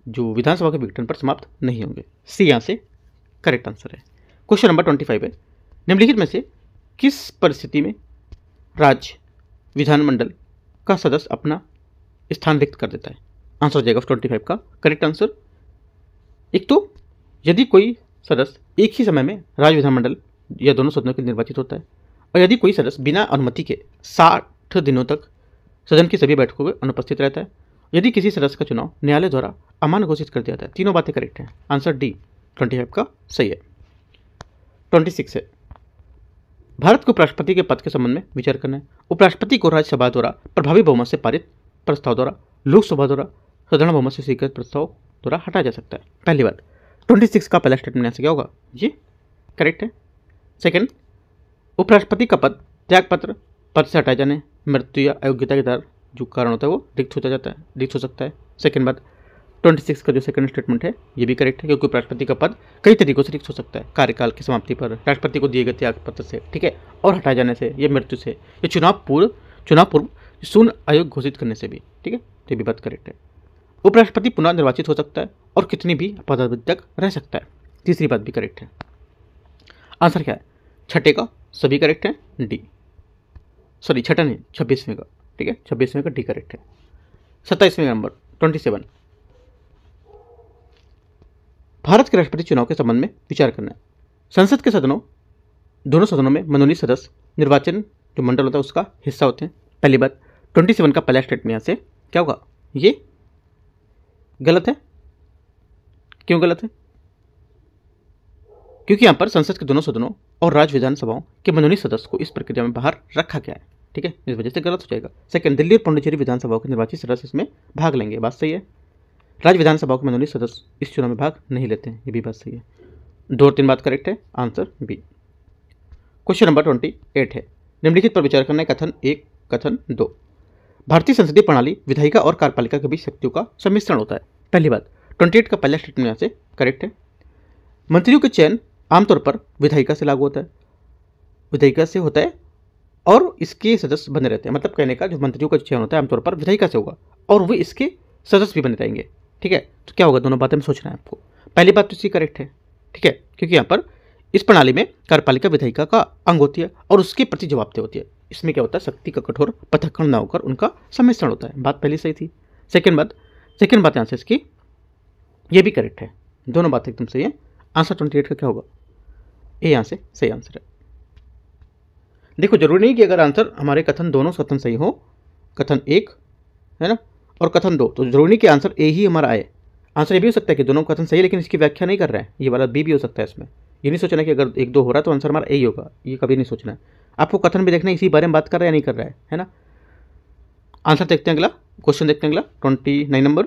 जो विधानसभा के विघटन पर समाप्त नहीं होंगे, सी यहाँ से करेक्ट आंसर है। क्वेश्चन नंबर 25 है, निम्नलिखित में से किस परिस्थिति में राज्य विधानमंडल का सदस्य अपना स्थान रिक्त कर देता है, आंसर हो जाएगा 25 का करेक्ट आंसर। एक तो यदि कोई सदस्य एक ही समय में राज्य विधानमंडल या दोनों सदनों के लिए निर्वाचित होता है, और यदि कोई सदस्य बिना अनुमति के 60 दिनों तक सदन की सभी बैठकों में अनुपस्थित रहता है, यदि किसी सदस्य का चुनाव न्यायालय द्वारा अमान्य घोषित कर दिया जाता है, तीनों बातें करेक्ट हैं, आंसर डी 25 का सही है। 26 है, भारत को उपराष्ट्रपति के पद के संबंध में विचार करना है। उपराष्ट्रपति को राज्यसभा द्वारा प्रभावी बहुमत से पारित प्रस्ताव द्वारा लोकसभा द्वारा साधारण बहुमत से स्वीकृत प्रस्ताव द्वारा हटाया जा सकता है। पहली बात 26 का पहला स्टेटमेंट ऐसे क्या होगा, ये करेक्ट है। सेकंड, उपराष्ट्रपति का पद त्यागपत्र पद से हटाए जाने, मृत्यु या अयोग्यता के द्वारा जो कारण होता है वो रिक्त हो सकता है। सेकंड बात 26 का जो सेकंड स्टेटमेंट है ये भी करेक्ट है, क्योंकि उपराष्ट्रपति का पद कई तरीकों से रिक्त हो सकता है, कार्यकाल की समाप्ति पर, राष्ट्रपति को दिए गए त्यागपत्र से, ठीक है, और हटाए जाने से, या मृत्यु से, या चुनाव पूर्व शून्य आयोग घोषित करने से भी, ठीक है, तो ये भी बात करेक्ट है। उपराष्ट्रपति पुनः निर्वाचित हो सकता है और कितनी भी पदावधि तक रह सकता है, तीसरी बात भी करेक्ट है। आंसर क्या है? छठे का सभी करेक्ट है, डी, सॉरी छठा नहीं, 26वें का, ठीक है, 26वें का डी करेक्ट है। 27वें नंबर 27, भारत के राष्ट्रपति चुनाव के संबंध में विचार करना है। संसद के दोनों सदनों में मनोनीत सदस्य निर्वाचन जो मंडल होता है उसका हिस्सा होते हैं। पहली बात, 27 का पहला स्टेटमेंट यहाँ से क्या होगा? ये गलत है। क्यों गलत है? क्योंकि यहाँ पर संसद के दोनों सदनों और राज्य विधानसभाओं के मनोनीत सदस्य को इस प्रक्रिया में बाहर रखा गया है, ठीक है, इस वजह से गलत हो जाएगा। सेकंड, दिल्ली और पुडुचेरी विधानसभाओं के निर्वाचित सदस्य इसमें भाग लेंगे, बात सही है। राज्य विधानसभाओं के मनोनीत सदस्य इस चुनाव में भाग नहीं लेते हैं, ये भी बात सही है। 2 और 3 बात करेक्ट है, आंसर बी। क्वेश्चन नंबर 28 है, निम्नलिखित पर विचार करना है। कथन 1, कथन 2, भारतीय संसदीय प्रणाली विधायिका और कार्यपालिका के बीच शक्तियों का सम्मिश्रण होता है। पहली बात, 28 का पहला स्टेटमेंट यहाँ से करेक्ट है। मंत्रियों के चयन आमतौर पर विधायिका से लागू होता है, विधायिका से होता है और इसके सदस्य बने रहते हैं। मतलब कहने का जो मंत्रियों का चयन होता है आमतौर पर विधायिका से होगा और वे इसके सदस्य भी बने रहेंगे, ठीक है। तो क्या होगा? दोनों बातें में सोचना है आपको। पहली बात तो इसकी करेक्ट है, ठीक है, क्योंकि यहाँ पर इस प्रणाली में कार्यपालिका विधायिका का अंग होती है और उसके प्रति जवाबदेह होती है। इसमें क्या होता है? शक्ति का कठोर पृथक्करण न होकर उनका सम्मिश्रण होता है। बात पहली सही थी। सेकेंड बात यहाँ से इसकी ये भी करेक्ट है, दोनों बातें एकदम सही है। आंसर 28 का क्या होगा? ए यहाँ से सही आंसर है। देखो, जरूरी नहीं कि अगर आंसर हमारे कथन दोनों कथन सही हो, कथन 1 है ना और कथन 2, तो जरूरी नहीं कि आंसर ए ही हमारा आए। आंसर ये भी हो सकता है कि दोनों कथन सही है लेकिन इसकी व्याख्या नहीं कर रहा है, ये वाला बी भी हो सकता है। इसमें ये नहीं सोचना कि अगर 1, 2 हो रहा है तो आंसर हमारा ए ही होगा, ये कभी नहीं सोचना है। आपको कथन भी देखना है इसी बारे में बात कर रहा है या नहीं कर रहा है ना। आंसर देखते हैं, अगला क्वेश्चन देखते हैं, अगला 29 नंबर,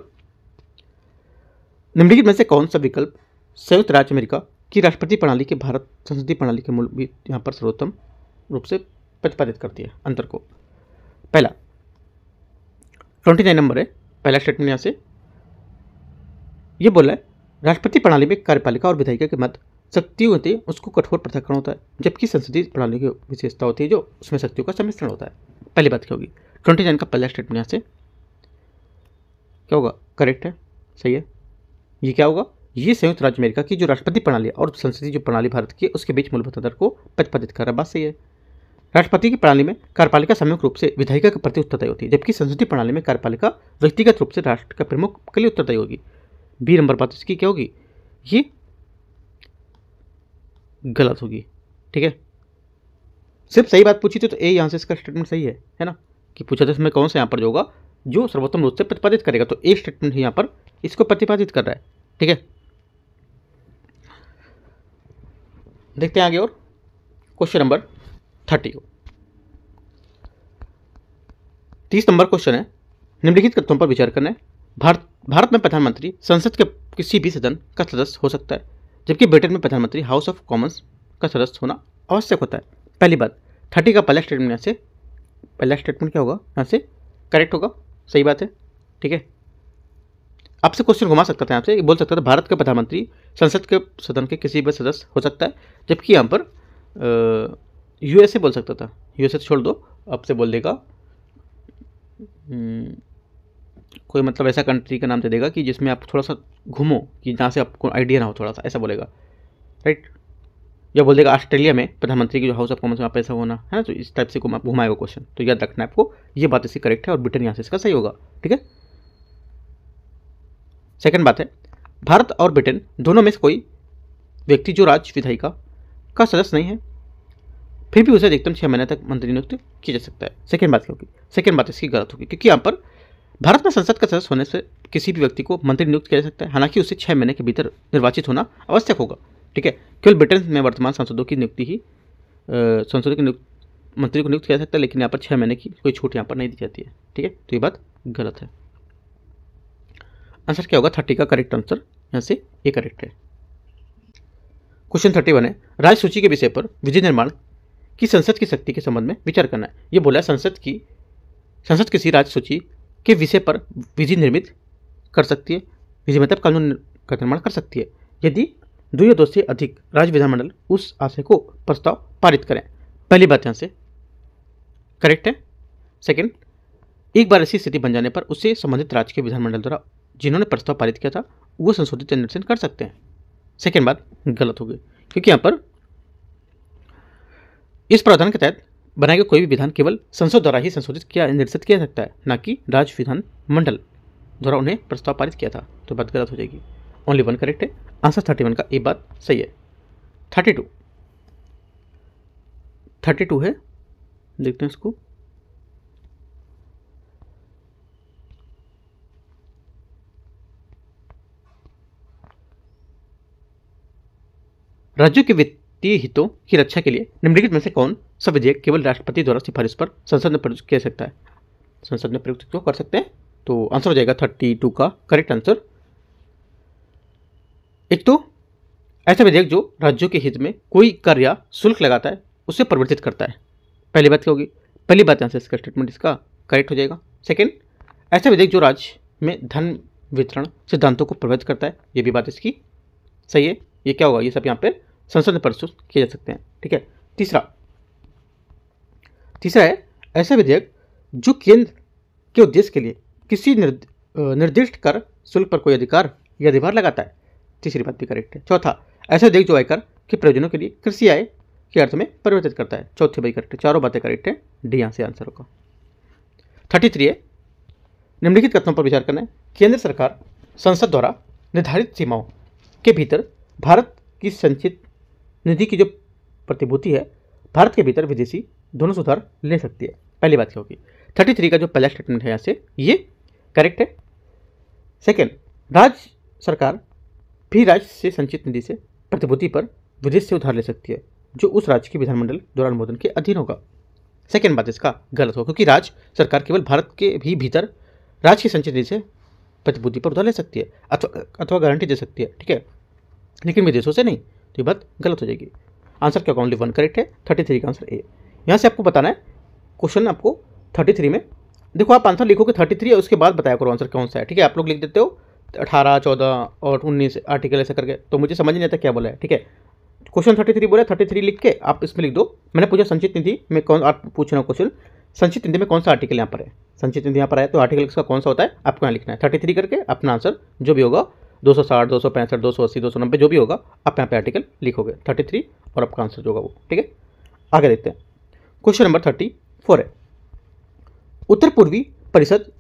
निम्नलिखित में से कौन सा विकल्प संयुक्त राज्य अमेरिका की राष्ट्रपति प्रणाली के भारत संसदीय प्रणाली के मूल भी यहाँ पर सर्वोत्तम रूप से प्रतिपादित करती है अंतर को? पहला 29 नंबर है, पहला स्टेटमेंट यहाँ से ये बोला है, राष्ट्रपति प्रणाली में कार्यपालिका और विधायिका के मध्य शक्तियों होती है, उसको कठोर पृथक्करण होता है, जबकि संसदीय प्रणाली की विशेषता होती है जो उसमें शक्तियों का सम्मिश्रण होता है। पहली बात क्या होगी? 29 का पहला स्टेटमेंट यहाँ से क्या होगा? करेक्ट है, सही है। ये क्या होगा? ये संयुक्त राज्य अमेरिका की जो राष्ट्रपति प्रणाली और संसदीय जो प्रणाली भारत की है उसके बीच मूलभूत अंतर को प्रतिपादित कर रहा है, बात सही है। राष्ट्रपति की प्रणाली में कार्यपालिका संयुक्त रूप से विधायिका के प्रति उत्तरदायी होती है, जबकि संसदीय प्रणाली में कार्यपालिका व्यक्तिगत रूप से राष्ट्र का प्रमुख के लिए उत्तरदायी होगी। बी नंबर बात इसकी क्या होगी? ये गलत होगी, ठीक है। सिर्फ सही बात पूछी थी तो ए यहाँ से इसका स्टेटमेंट सही है ना, कि पूछा था इसमें कौन सा यहाँ पर जो होगा जो सर्वोत्तम रूप से प्रतिपादित करेगा, तो ए स्टेटमेंट यहाँ पर इसको प्रतिपादित कर रहा है, ठीक है। देखते हैं आगे और क्वेश्चन नंबर 30 को। 30 नंबर क्वेश्चन है, निम्नलिखित कथनों पर विचार करना है। भारत में प्रधानमंत्री संसद के किसी भी सदन का सदस्य हो सकता है, जबकि ब्रिटेन में प्रधानमंत्री हाउस ऑफ कॉमन्स का सदस्य होना आवश्यक होता है। पहली बात, 30 का पहला स्टेटमेंट यहाँ से पहला स्टेटमेंट क्या होगा? यहाँ से करेक्ट होगा, सही बात है, ठीक है। आपसे क्वेश्चन घुमा सकता था, यहाँ से बोल सकता था भारत का प्रधानमंत्री संसद के सदन के किसी भी सदस्य हो सकता है, जबकि यहाँ पर यूएसए बोल सकता था। यूएसए छोड़ दो, आपसे बोल देगा कोई मतलब ऐसा कंट्री का नाम दे देगा कि जिसमें आप थोड़ा सा घूमो, कि जहाँ से आपको आइडिया ना हो, थोड़ा सा ऐसा बोलेगा, राइट। या बोल देगा ऑस्ट्रेलिया में प्रधानमंत्री की जो हाउस ऑफ कॉमन्स में आप ऐसा होना है ना, तो इस टाइप से घुमाएगा क्वेश्चन, तो याद रखना है आपको, ये बात इसकी करेक्ट है और ब्रिटेन यहाँ से इसका सही होगा, ठीक है। सेकंड बात है, भारत और ब्रिटेन दोनों में से कोई व्यक्ति जो राज्य विधायिका का सदस्य नहीं है, फिर भी उसे अधिकतम 6 महीने तक मंत्री नियुक्त किया जा सकता है। सेकंड बात क्या होगी? सेकंड बात इसकी गलत होगी, क्योंकि यहाँ पर भारत में संसद का सदस्य होने से किसी भी व्यक्ति को मंत्री नियुक्त किया जा सकता है, हालांकि उसे 6 महीने के भीतर निर्वाचित होना आवश्यक होगा, ठीक है। केवल ब्रिटेन में वर्तमान सांसदों की नियुक्ति ही संसदों की मंत्री को नियुक्त किया जा सकता है, लेकिन यहाँ पर 6 महीने की कोई छूट यहाँ पर नहीं दी जाती है, ठीक है। तो ये बात गलत है। आंसर क्या होगा? 30 का करेक्ट आंसर यहाँ से ए करेक्ट है। क्वेश्चन 31 है, राज्य सूची के विषय पर विधि निर्माण की संसद की शक्ति के संबंध में विचार करना है। ये बोला संसद किसी राज्य सूची के विषय पर विधि निर्मित कर सकती है, इसी मतलब कानून का निर्माण कर सकती है यदि 2 या 2 से अधिक राज्य विधानमंडल उस आशय को प्रस्ताव पारित करें। पहली बात यहाँ से करेक्ट है। सेकंड, एक बार ऐसी स्थिति बन जाने पर उससे संबंधित राज्य के विधानमंडल द्वारा जिन्होंने प्रस्ताव पारित किया था वो संशोधित या निरसन कर सकते हैं। सेकंड बात गलत होगी, क्योंकि यहाँ पर इस प्रावधान के तहत बनाए गए कोई भी विधान केवल संसद द्वारा ही संशोधित किया निरसित किया जा सकता है, ना कि राज्य विधान मंडल द्वारा उन्हें प्रस्ताव पारित किया था। तो बात गलत हो जाएगी। ओनली 1 करेक्ट है। आंसर 31 का एक बात सही है। 32 है, देखते हैं इसको। राज्यों के वित्तीय हितों की रक्षा के लिए निम्नलिखित में से कौन सा विधेयक केवल राष्ट्रपति द्वारा सिफारिश पर संसद में प्रयुक्त किया सकता है? संसद में प्रयुक्त क्यों कर सकते हैं? तो आंसर हो जाएगा 32 का करेक्ट आंसर। एक तो ऐसा विधेयक जो राज्यों के हित में कोई कर या शुल्क लगाता है उसे परिवर्तित करता है। पहली बात क्या होगी? पहली बात यहाँ से इसका स्टेटमेंट इसका करेक्ट हो जाएगा। सेकेंड, ऐसा विधेयक जो राज्य में धन वितरण सिद्धांतों को प्रभावित करता है, ये भी बात इसकी सही है। ये क्या होगा? ये सब यहाँ पे संसद में प्रस्तुत किए जा सकते हैं। ठीक है। तीसरा है ऐसा विधेयक जो केंद्र के उद्देश्य के लिए किसी निर्दिष्ट कर शुल्क पर कोई अधिकार या अधिभार लगाता है। तीसरी बात भी करेक्ट है। चौथा, ऐसा विधेयक जो आयकर के प्रयोजनों के लिए कृषि आय के अर्थ में परिवर्तित करता है। चौथी बात करेक्ट है। चारों बातें करेक्ट है। डी यहाँ से आंसर होगा। 33 है, निम्नलिखित कथनों पर विचार करना है। केंद्र सरकार संसद द्वारा निर्धारित सीमाओं के भीतर भारत की संचित निधि की जो प्रतिभूति है, भारत के भीतर विदेशी दोनों से उधार ले सकती है। पहली बात क्या होगी? 33 का जो पहला स्टेटमेंट है यहाँ से ये करेक्ट है। सेकेंड, राज्य सरकार भी राज्य से संचित निधि से प्रतिभूति पर विदेश से उधार ले सकती है जो उस राज्य के विधानमंडल द्वारा अनुमोदन के अधीन होगा। सेकेंड बात इसका गलत होगा, क्योंकि राज्य सरकार केवल भारत के भी भीतर राज्य की संचित निधि से प्रतिभूति पर उधार ले सकती है अथवा गारंटी दे सकती है। ठीक है, लेकिन विदेशों से नहीं। तो ये बात गलत हो जाएगी। आंसर क्या? ओनली 1 करेक्ट है। 33 का आंसर ए। यहाँ से आपको बताना है क्वेश्चन आपको 33 में। देखो आप आंसर लिखोगे 33 और उसके बाद बताया करो आंसर कौन सा है। ठीक है, आप लोग लिख देते हो 18, 14 और 19 आर्टिकल ऐसा करके, तो मुझे समझ नहीं आता क्या बोला है। ठीक है, क्वेश्चन 33 बोला, 33 लिख के आप इसमें लिख दो। मैंने पूछा संचित निधि में कौन, आप पूछ रहे हो क्वेश्चन संचित निधि में कौन सा आर्टिकल यहाँ पर है। संचित निधि यहाँ पर है तो आर्टिकल इसका कौन सा होता है आपको यहाँ लिखना है। 33 करके अपना आंसर जो भी होगा 260, 265, 280, 290 जो भी होगा आप यहाँ पे आर्टिकल लिखोगे 33 और आपका आंसर जो होगा वो। ठीक है, आगे देखते हैं। क्वेश्चन नंबर 34 है, उत्तर पूर्वी परिषद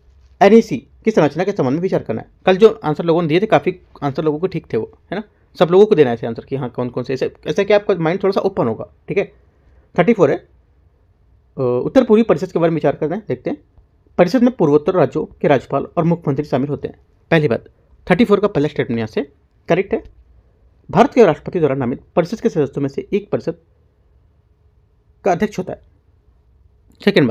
NEC की संरचना के संबंध में विचार करना है। कल जो आंसर लोगों ने दिए थे काफ़ी आंसर लोगों को ठीक थे वो, है ना। सब लोगों को देना है ऐसे आंसर कि हाँ कौन कौन से, ऐसे कि आपका माइंड थोड़ा सा ओपन होगा। ठीक है। 34 है, उत्तर पूर्वी परिषद के बारे में विचार करना है। देखते हैं। परिषद में पूर्वोत्तर राज्यों के राज्यपाल और मुख्यमंत्री शामिल होते हैं। पहली बात 34 का पहला स्टेटमेंट यहाँ से करेक्ट है। भारत के राष्ट्रपति द्वारा नामित परिषद के सदस्यों में से एक परिषद का अध्यक्ष होता है। सेकेंड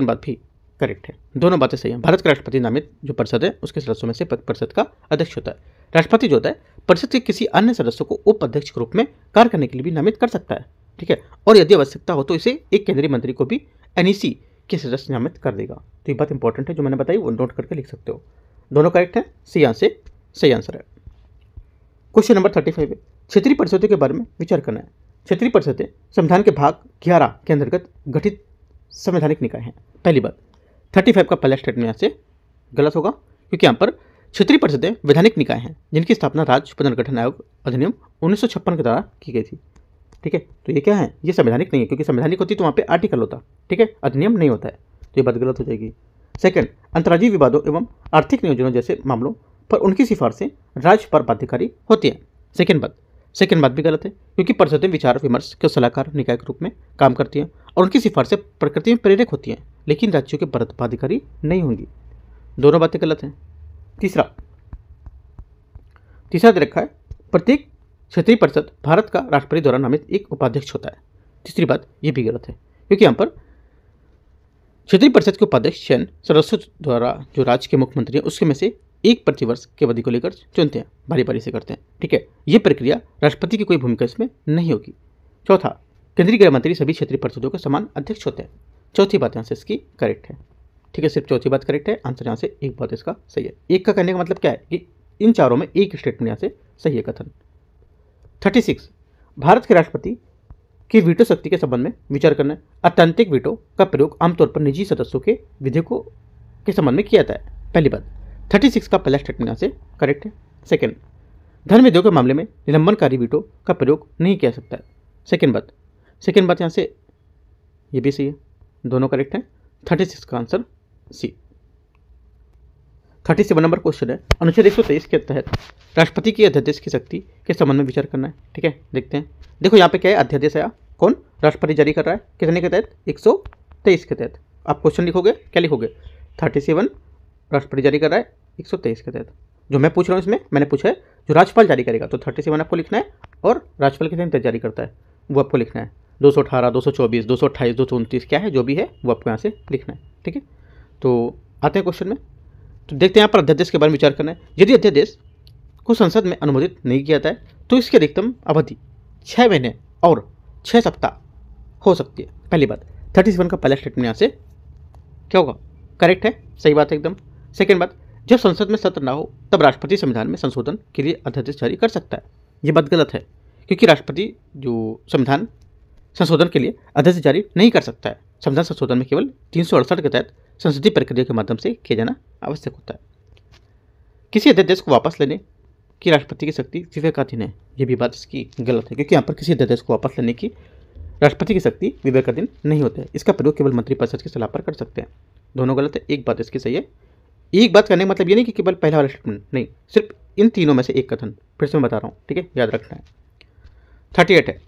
बात भी करेक्ट है। दोनों बातें सही हैं। भारत के राष्ट्रपति नामित जो परिषद है उसके सदस्यों में से परिषद का अध्यक्ष होता है। राष्ट्रपति जो होता है परिषद के किसी अन्य सदस्य को उप अध्यक्ष के रूप में कार्य करने के लिए भी नामित कर सकता है। ठीक है, और यदि आवश्यकता हो तो इसे एक केंद्रीय मंत्री को भी NEC के सदस्य नामित कर देगा। तो ये बात इंपॉर्टेंट है जो मैंने बताई, वो नोट करके लिख सकते हो। दोनों करेक्ट है। यहाँ से सही आंसर है। क्वेश्चन नंबर 35 है, क्षेत्रीय परिषदों के बारे में विचार करना है। क्षेत्रीय परिषदें संविधान के भाग 11 के अंतर्गत गठित संवैधानिक निकाय हैं। पहली बात 35 का पहला स्टेटमेंट यहाँ से गलत होगा, क्योंकि यहाँ पर क्षेत्रीय परिषदें वैधानिक निकाय हैं जिनकी स्थापना राज्य पुनर्गठन आयोग अधिनियम 1956 के द्वारा की गई थी। ठीक है, तो ये क्या है? ये संवैधानिक नहीं है, क्योंकि संवैधानिक होती तो वहाँ पे आर्टिकल होता। ठीक है, अधिनियम नहीं होता है, तो ये बात गलत हो जाएगी। सेकंड, अंतर्राज्यीय विवादों एवं आर्थिक नियोजनों जैसे मामलों पर उनकी सिफारिशें राज्य पर बाध्यकारी होती हैं। सेकंड बात भी गलत है, क्योंकि परिषदें विचार विमर्श के सलाहकार निकाय के रूप में काम करती हैं और उनकी सिफारिशें प्रकृति में प्रेरक होती हैं, लेकिन राज्यों के बाध्यकारी नहीं होंगी। दोनों बातें गलत हैं। तीसरा दे रखा है, प्रत्येक क्षेत्रीय परिषद भारत का राष्ट्रपति द्वारा नामित एक उपाध्यक्ष होता है। तीसरी बात ये भी गलत है, क्योंकि यहाँ पर क्षेत्रीय परिषद के उपाध्यक्ष चयन सदस्यों द्वारा जो राज्य के मुख्यमंत्री है उसके में से एक प्रतिवर्ष की अवधि को लेकर चुनते हैं, बारी बारी से करते हैं। ठीक है, ये प्रक्रिया राष्ट्रपति की कोई भूमिका इसमें नहीं होगी। चौथा, केंद्रीय गृह मंत्री सभी क्षेत्रीय परिषदों के समान अध्यक्ष होते हैं। चौथी बात यहाँ से इसकी करेक्ट है। ठीक है, सिर्फ चौथी बात करेक्ट है। आंसर यहाँ से एक बात इसका सही है। एक का कहने का मतलब क्या है कि इन चारों में एक स्टेटमेंट यहाँ से सही है कथन। 36 भारत के राष्ट्रपति की वीटो शक्ति के संबंध में विचार करना है। अत्यंतिक वीटो का प्रयोग आमतौर पर निजी सदस्यों के विधेयकों के संबंध में किया जाता है। पहली बात 36 का पहला स्टेटमेंट यहाँ से करेक्ट है। सेकेंड, धन विधेयक के मामले में निलंबनकारी वीटो का प्रयोग नहीं किया सकता है। सेकेंड बात यहाँ से ये भी सही है, दोनों करेक्ट है। 36 का आंसर सी। 37 नंबर क्वेश्चन है, अनुच्छेद 123 के तहत राष्ट्रपति की अध्यादेश की शक्ति के संबंध में विचार करना है। ठीक है, देखते हैं। देखो यहाँ पे क्या है, अध्यादेश आया, कौन राष्ट्रपति जारी कर रहा है, कितने के तहत, 123 के तहत। आप क्वेश्चन लिखोगे, क्या लिखोगे, 37 राष्ट्रपति जारी कर रहा है 123 के तहत। जो मैं पूछ रहा हूँ इसमें मैंने पूछा है जो राज्यपाल जारी करेगा, तो 37 आपको लिखना है, और राज्यपाल कितने तहत जारी करता है वो आपको लिखना है। 218, 224, 228, 229 क्या है, जो भी है वो आपको यहाँ से लिखना है। ठीक है, तो आते हैं क्वेश्चन में। तो देखते हैं यहाँ पर अध्यादेश के बारे में विचार करना है। यदि अध्यादेश को संसद में अनुमोदित नहीं किया जाता है तो इसकी अधिकतम अवधि 6 महीने और 6 सप्ताह हो सकती है। पहली बात 37 का पहला स्टेटमेंट यहाँ से क्या होगा, करेक्ट है, सही बात है एकदम। सेकेंड बात, जब संसद में सत्र ना हो तब राष्ट्रपति संविधान में संशोधन के लिए अध्यादेश जारी कर सकता है। ये बात गलत है, क्योंकि राष्ट्रपति जो संविधान संशोधन के लिए अध्यादेश जारी नहीं कर सकता है। संविधान संशोधन में केवल 368 के तहत संसदीय प्रक्रिया के माध्यम से किया जाना आवश्यक होता है। किसी अध्यादेश को वापस लेने की राष्ट्रपति की शक्ति विवेकाधीन है। यह भी बात इसकी गलत है, क्योंकि यहाँ पर किसी अध्यादेश को वापस लेने की राष्ट्रपति की शक्ति विवेकाधीन नहीं होती है। इसका प्रयोग केवल मंत्रिपरिषद की सलाह पर कर सकते हैं। दोनों गलत है, एक बात इसकी सही है। एक बात करने का मतलब ये नहीं कि केवल पहला वाला स्टेटमेंट नहीं, सिर्फ इन तीनों में से एक कथन, फिर से मैं बता रहा हूँ, ठीक है, याद रखना है। 38 है,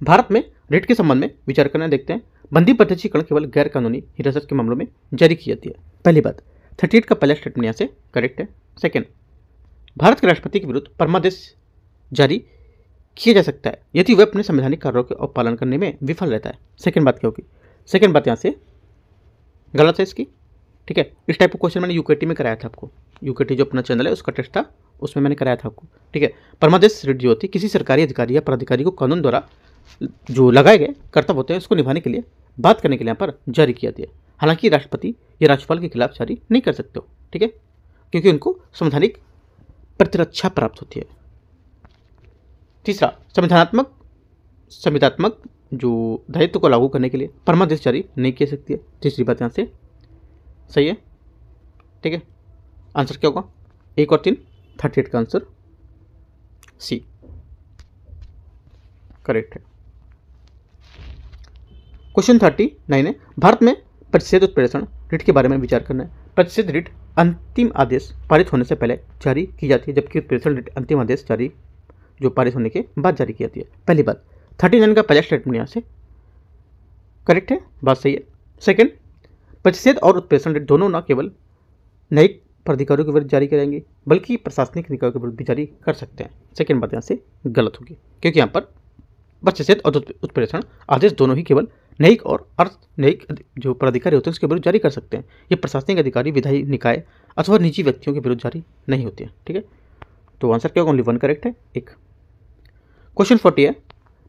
भारत में रिट के संबंध में विचार करना। देखते हैं, बंदी प्रत्यक्षीकरण केवल गैर कानूनी हिरासत के मामलों में जारी की जाती है। पहली बात 38 का पहला स्टेटमेंट यहाँ से करेक्ट है। सेकेंड, भारत के राष्ट्रपति के विरुद्ध परमादेश जारी किया जा सकता है यदि वह अपने संवैधानिक कार्यों का पालन करने में विफल रहता है। सेकेंड बात क्या होगी, सेकेंड बात यहाँ से गलत है इसकी। ठीक है, इस टाइप का क्वेश्चन मैंने यूकेटी में कराया था आपको। यूकेटी जो अपना चैनल है उसका टेस्ट था, उसमें मैंने कराया था आपको। ठीक है, परमादेश रिट जो होती है किसी सरकारी अधिकारी या पदाधिकारी को कानून द्वारा जो लगाए गए कर्तव्य होते हैं उसको निभाने के लिए बात करने के लिए यहाँ पर जारी किया जाती है। हालांकि राष्ट्रपति या राज्यपाल के खिलाफ जारी नहीं कर सकते हो, ठीक है, क्योंकि उनको संवैधानिक प्रतिरक्षा प्राप्त होती है। तीसरा, संविधात्मक जो दायित्व को लागू करने के लिए परमादेश जारी नहीं की सकती है। तीसरी बात यहाँ से सही है। ठीक है, आंसर क्या होगा, 1 और 3, 38 का आंसर सी करेक्ट है। क्वेश्चन 39 है, भारत में प्रतिषेध उत्प्रेषण रिट के बारे में विचार करना है। प्रतिषेध रिट अंतिम आदेश पारित होने से पहले जारी की जाती है, जबकि उत्प्रेषण रिट अंतिम आदेश जारी जो पारित होने के बाद जारी की जाती है। पहली बात 39 का पहला स्टेटमेंट यहाँ से करेक्ट है, बात सही है। सेकेंड, प्रतिषेध और उत्प्रेषण रिट दोनों न केवल न्यायिक प्राधिकारियों के विरुद्ध जारी करेंगे बल्कि प्रशासनिक निकायों के विरुद्ध भी जारी कर सकते हैं। सेकेंड बात यहाँ से गलत होगी, क्योंकि यहाँ पर प्रतिषेध और उत्प्रेषण आदेश दोनों ही केवल न्यायिक और अर्ध न्यायिक जो प्राधिकारी होते हैं उसके विरुद्ध जारी कर सकते हैं। ये प्रशासनिक अधिकारी, विधायी निकाय अथवा निजी व्यक्तियों के विरुद्ध जारी नहीं होती है। ठीक है, तो आंसर क्या होगा, ओनली 1 करेक्ट है, 1। क्वेश्चन 40 है,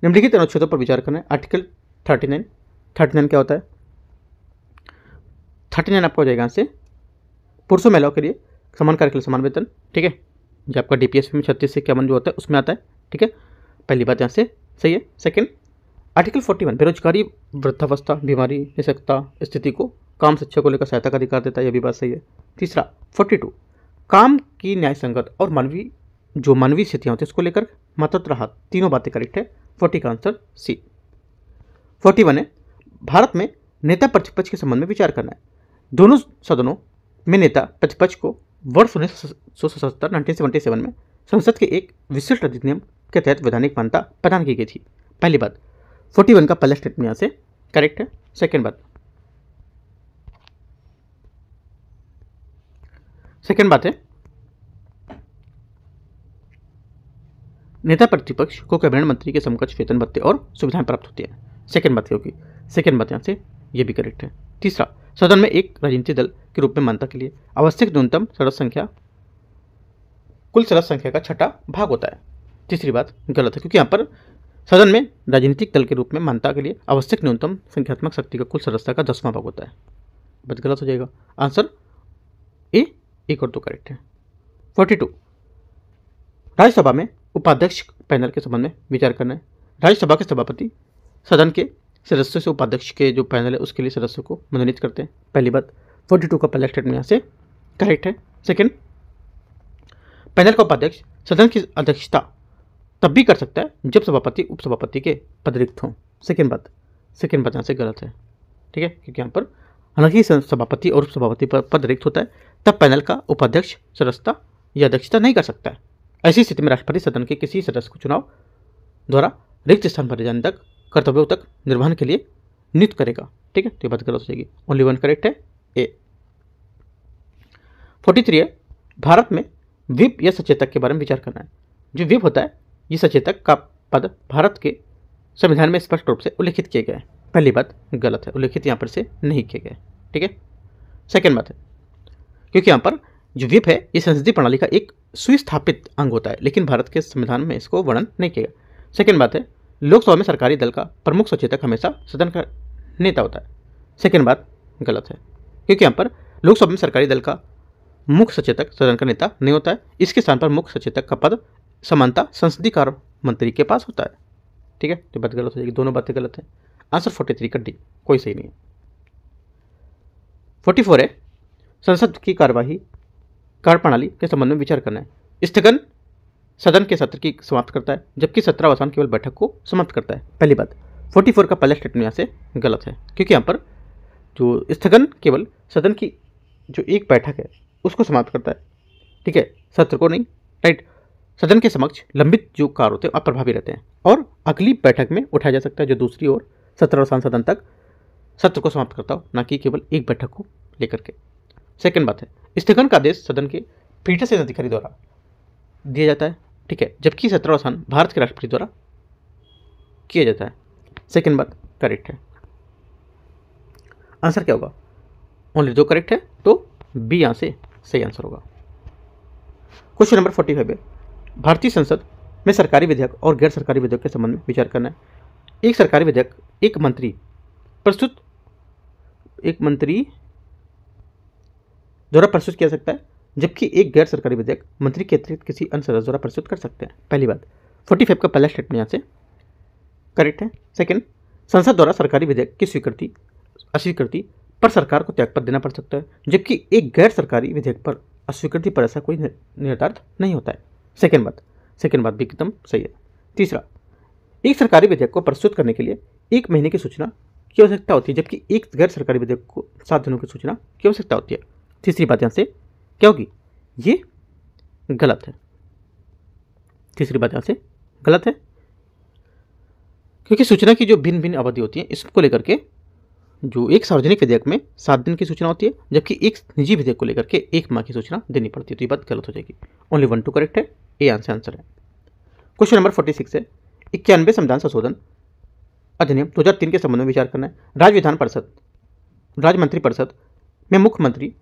निम्नलिखित अनुच्छेदों पर विचार करना है। आर्टिकल 39 क्या होता है, 39 आपका हो जाएगा यहाँ से पुरुषों महिलाओं के लिए समान कार्य के लिए समान वेतन। ठीक है, जो आपका DPSP में 36 से 51 जो होता है उसमें आता है। ठीक है, पहली बात यहाँ से सही है। सेकेंड, आर्टिकल 41 बेरोजगारी, वृद्धावस्था, बीमारी, निःशक्तता स्थिति को काम शिक्षा को लेकर सहायता का अधिकार देता है, यह भी बात सही है। तीसरा 42 काम की न्याय संगत और मानवीय स्थितियाँ होती है उसको लेकर मातृत्व राहत, तीनों बातें करेक्ट है। 40 का आंसर सी। 41 है, भारत में नेता प्रतिपक्ष के संबंध में विचार करना है। दोनों सदनों में नेता प्रतिपक्ष को वर्ष 1977 में संसद के एक विशिष्ट अधिनियम के तहत वैधानिक मान्यता प्रदान की गई थी। पहली बात 41 का पहला स्टेटमेंट यहाँ से करेक्ट है। सेकेंड बात है नेता प्रतिपक्ष को कैबिनेट मंत्री के समकक्ष वेतन भत्ते और सुविधाएं प्राप्त होती है। सेकेंड बात होगी, सेकेंड बात यहाँ से ये भी करेक्ट है। तीसरा, सदन में एक राजनीतिक दल के रूप में मान्यता के लिए आवश्यक न्यूनतम सदस्य संख्या कुल सदस्य संख्या का 6ठा भाग होता है। तीसरी बात गलत है, क्योंकि यहाँ पर सदन में राजनीतिक दल के रूप में मान्यता के लिए आवश्यक न्यूनतम संख्यात्मक शक्ति का कुल सदस्यता का 10वां भाग होता है। बात गलत हो जाएगा, आंसर ए 1 और 2 करेक्ट है। 42 राज्यसभा में उपाध्यक्ष पैनल के संबंध में विचार करना है। राज्यसभा के सभापति सदन के सदस्यों से उपाध्यक्ष के जो पैनल है उसके लिए सदस्यों को मनोनीत करते हैं। पहली बात 42 का पहला स्टेटमेंट यहाँ से करेक्ट है। सेकंड, पैनल का उपाध्यक्ष सदन की अध्यक्षता तब भी कर सकता है जब सभापति उपसभापति के पद रिक्त हों। सेकंड बात यहाँ से गलत है, ठीक है, क्योंकि यहाँ पर हालांकि सभापति और उपसभापति पर पद रिक्त होता है तब पैनल का उपाध्यक्ष सदस्यता या अध्यक्षता नहीं कर सकता है। ऐसी स्थिति में राष्ट्रपति सदन के किसी सदस्य को चुनाव द्वारा रिक्त स्थान भरे जाने तक कर्तव्यों तक निर्वहन के लिए नियुक्त करेगा, ठीक है, तो ये बात गलत हो जाएगी। ओनली वन करेक्ट है, ए। 43 है, भारत में विप या सचेतक के बारे में विचार करना है। जो विप होता है ये सचेतक का पद भारत के संविधान में स्पष्ट रूप से उल्लेखित किए गए हैं। पहली बात गलत है, उल्लेखित यहाँ पर से नहीं किए गए, ठीक है। सेकेंड बात है, क्योंकि यहाँ पर जो विप है ये संसदीय प्रणाली का एक सुस्थापित अंग होता है लेकिन भारत के संविधान में इसको वर्णन नहीं किया गया। सेकेंड बात है, लोकसभा में सरकारी दल का प्रमुख सचेतक हमेशा सदन का नेता होता है। सेकेंड बात गलत है, क्योंकि यहाँ पर लोकसभा में सरकारी दल का मुख्य सचेतक सदन का नेता नहीं होता है। इसके स्थान पर मुख्य सचेतक का पद समानता संसदीय कार्य मंत्री के पास होता है, ठीक है, तो बात गलत हो जाएगी। दोनों बातें गलत हैं। आंसर 43 का डी, कोई सही नहीं है। 44 है, संसद की कार्यवाही कार्यप्रणाली के संबंध में विचार करना है। स्थगन सदन के सत्र की समाप्त करता है जबकि सत्रावसान केवल बैठक को समाप्त करता है। पहली बात 44 का पहला स्टेटमेंट यहाँ से गलत है, क्योंकि यहाँ पर जो स्थगन केवल सदन की जो एक बैठक है उसको समाप्त करता है, ठीक है, सत्र को नहीं, राइट। सदन के समक्ष लंबित जो कार्य होते हैं अप्रभावी रहते हैं और अगली बैठक में उठाया जा सकता है जो दूसरी ओर सत्रावसान सदन तक सत्र को समाप्त करता हो, ना कि केवल एक बैठक को लेकर के। सेकंड बात है, स्थगन का आदेश सदन के पीठासीन अधिकारी द्वारा दिया जाता है, ठीक है, जबकि सत्रावसान भारत के राष्ट्रपति द्वारा किया जाता है। सेकंड बात करेक्ट है। आंसर क्या होगा? ओनली दो करेक्ट है, तो बी यहाँ से सही आंसर होगा। क्वेश्चन नंबर 45 है, भारतीय संसद में सरकारी विधेयक और गैर सरकारी विधेयक के संबंध में विचार करना है। एक सरकारी विधेयक एक मंत्री द्वारा प्रस्तुत किया सकता है जबकि एक गैर सरकारी विधेयक मंत्री के अतिरिक्त किसी अन्य सदस्य द्वारा प्रस्तुत कर सकते हैं। पहली बात 45 का पहला स्टेटमेंट यहाँ से करेक्ट है। सेकंड, संसद द्वारा सरकारी विधेयक की स्वीकृति अस्वीकृति पर सरकार को त्यागपत्र देना पड़ सकता है जबकि एक गैर सरकारी विधेयक पर अस्वीकृति पर ऐसा कोई निर्धारित नहीं होता है। सेकंड बात भी एकदम सही है। तीसरा, एक सरकारी विधेयक को प्रस्तुत करने के लिए 1 महीने की सूचना की आवश्यकता होती है जबकि एक गैर सरकारी विधेयक को 7 दिनों की सूचना की आवश्यकता होती है। तीसरी बात यहाँ से क्या होगी? ये गलत है। तीसरी बात यहाँ से गलत है क्योंकि सूचना की जो भिन्न भिन्न अवधि होती है इसको लेकर के जो एक सार्वजनिक विधेयक में 7 दिन की सूचना होती है जबकि एक निजी विधेयक को लेकर के 1 माह की सूचना देनी पड़ती है, तो ये बात गलत हो जाएगी। ओनली 1 2 करेक्ट है, ए आंसर है। क्वेश्चन नंबर 46 है, 91 संविधान संशोधन अधिनियम 2003 के संबंध में विचार करना है। राज्य मंत्रिपरिषद में मुख्यमंत्री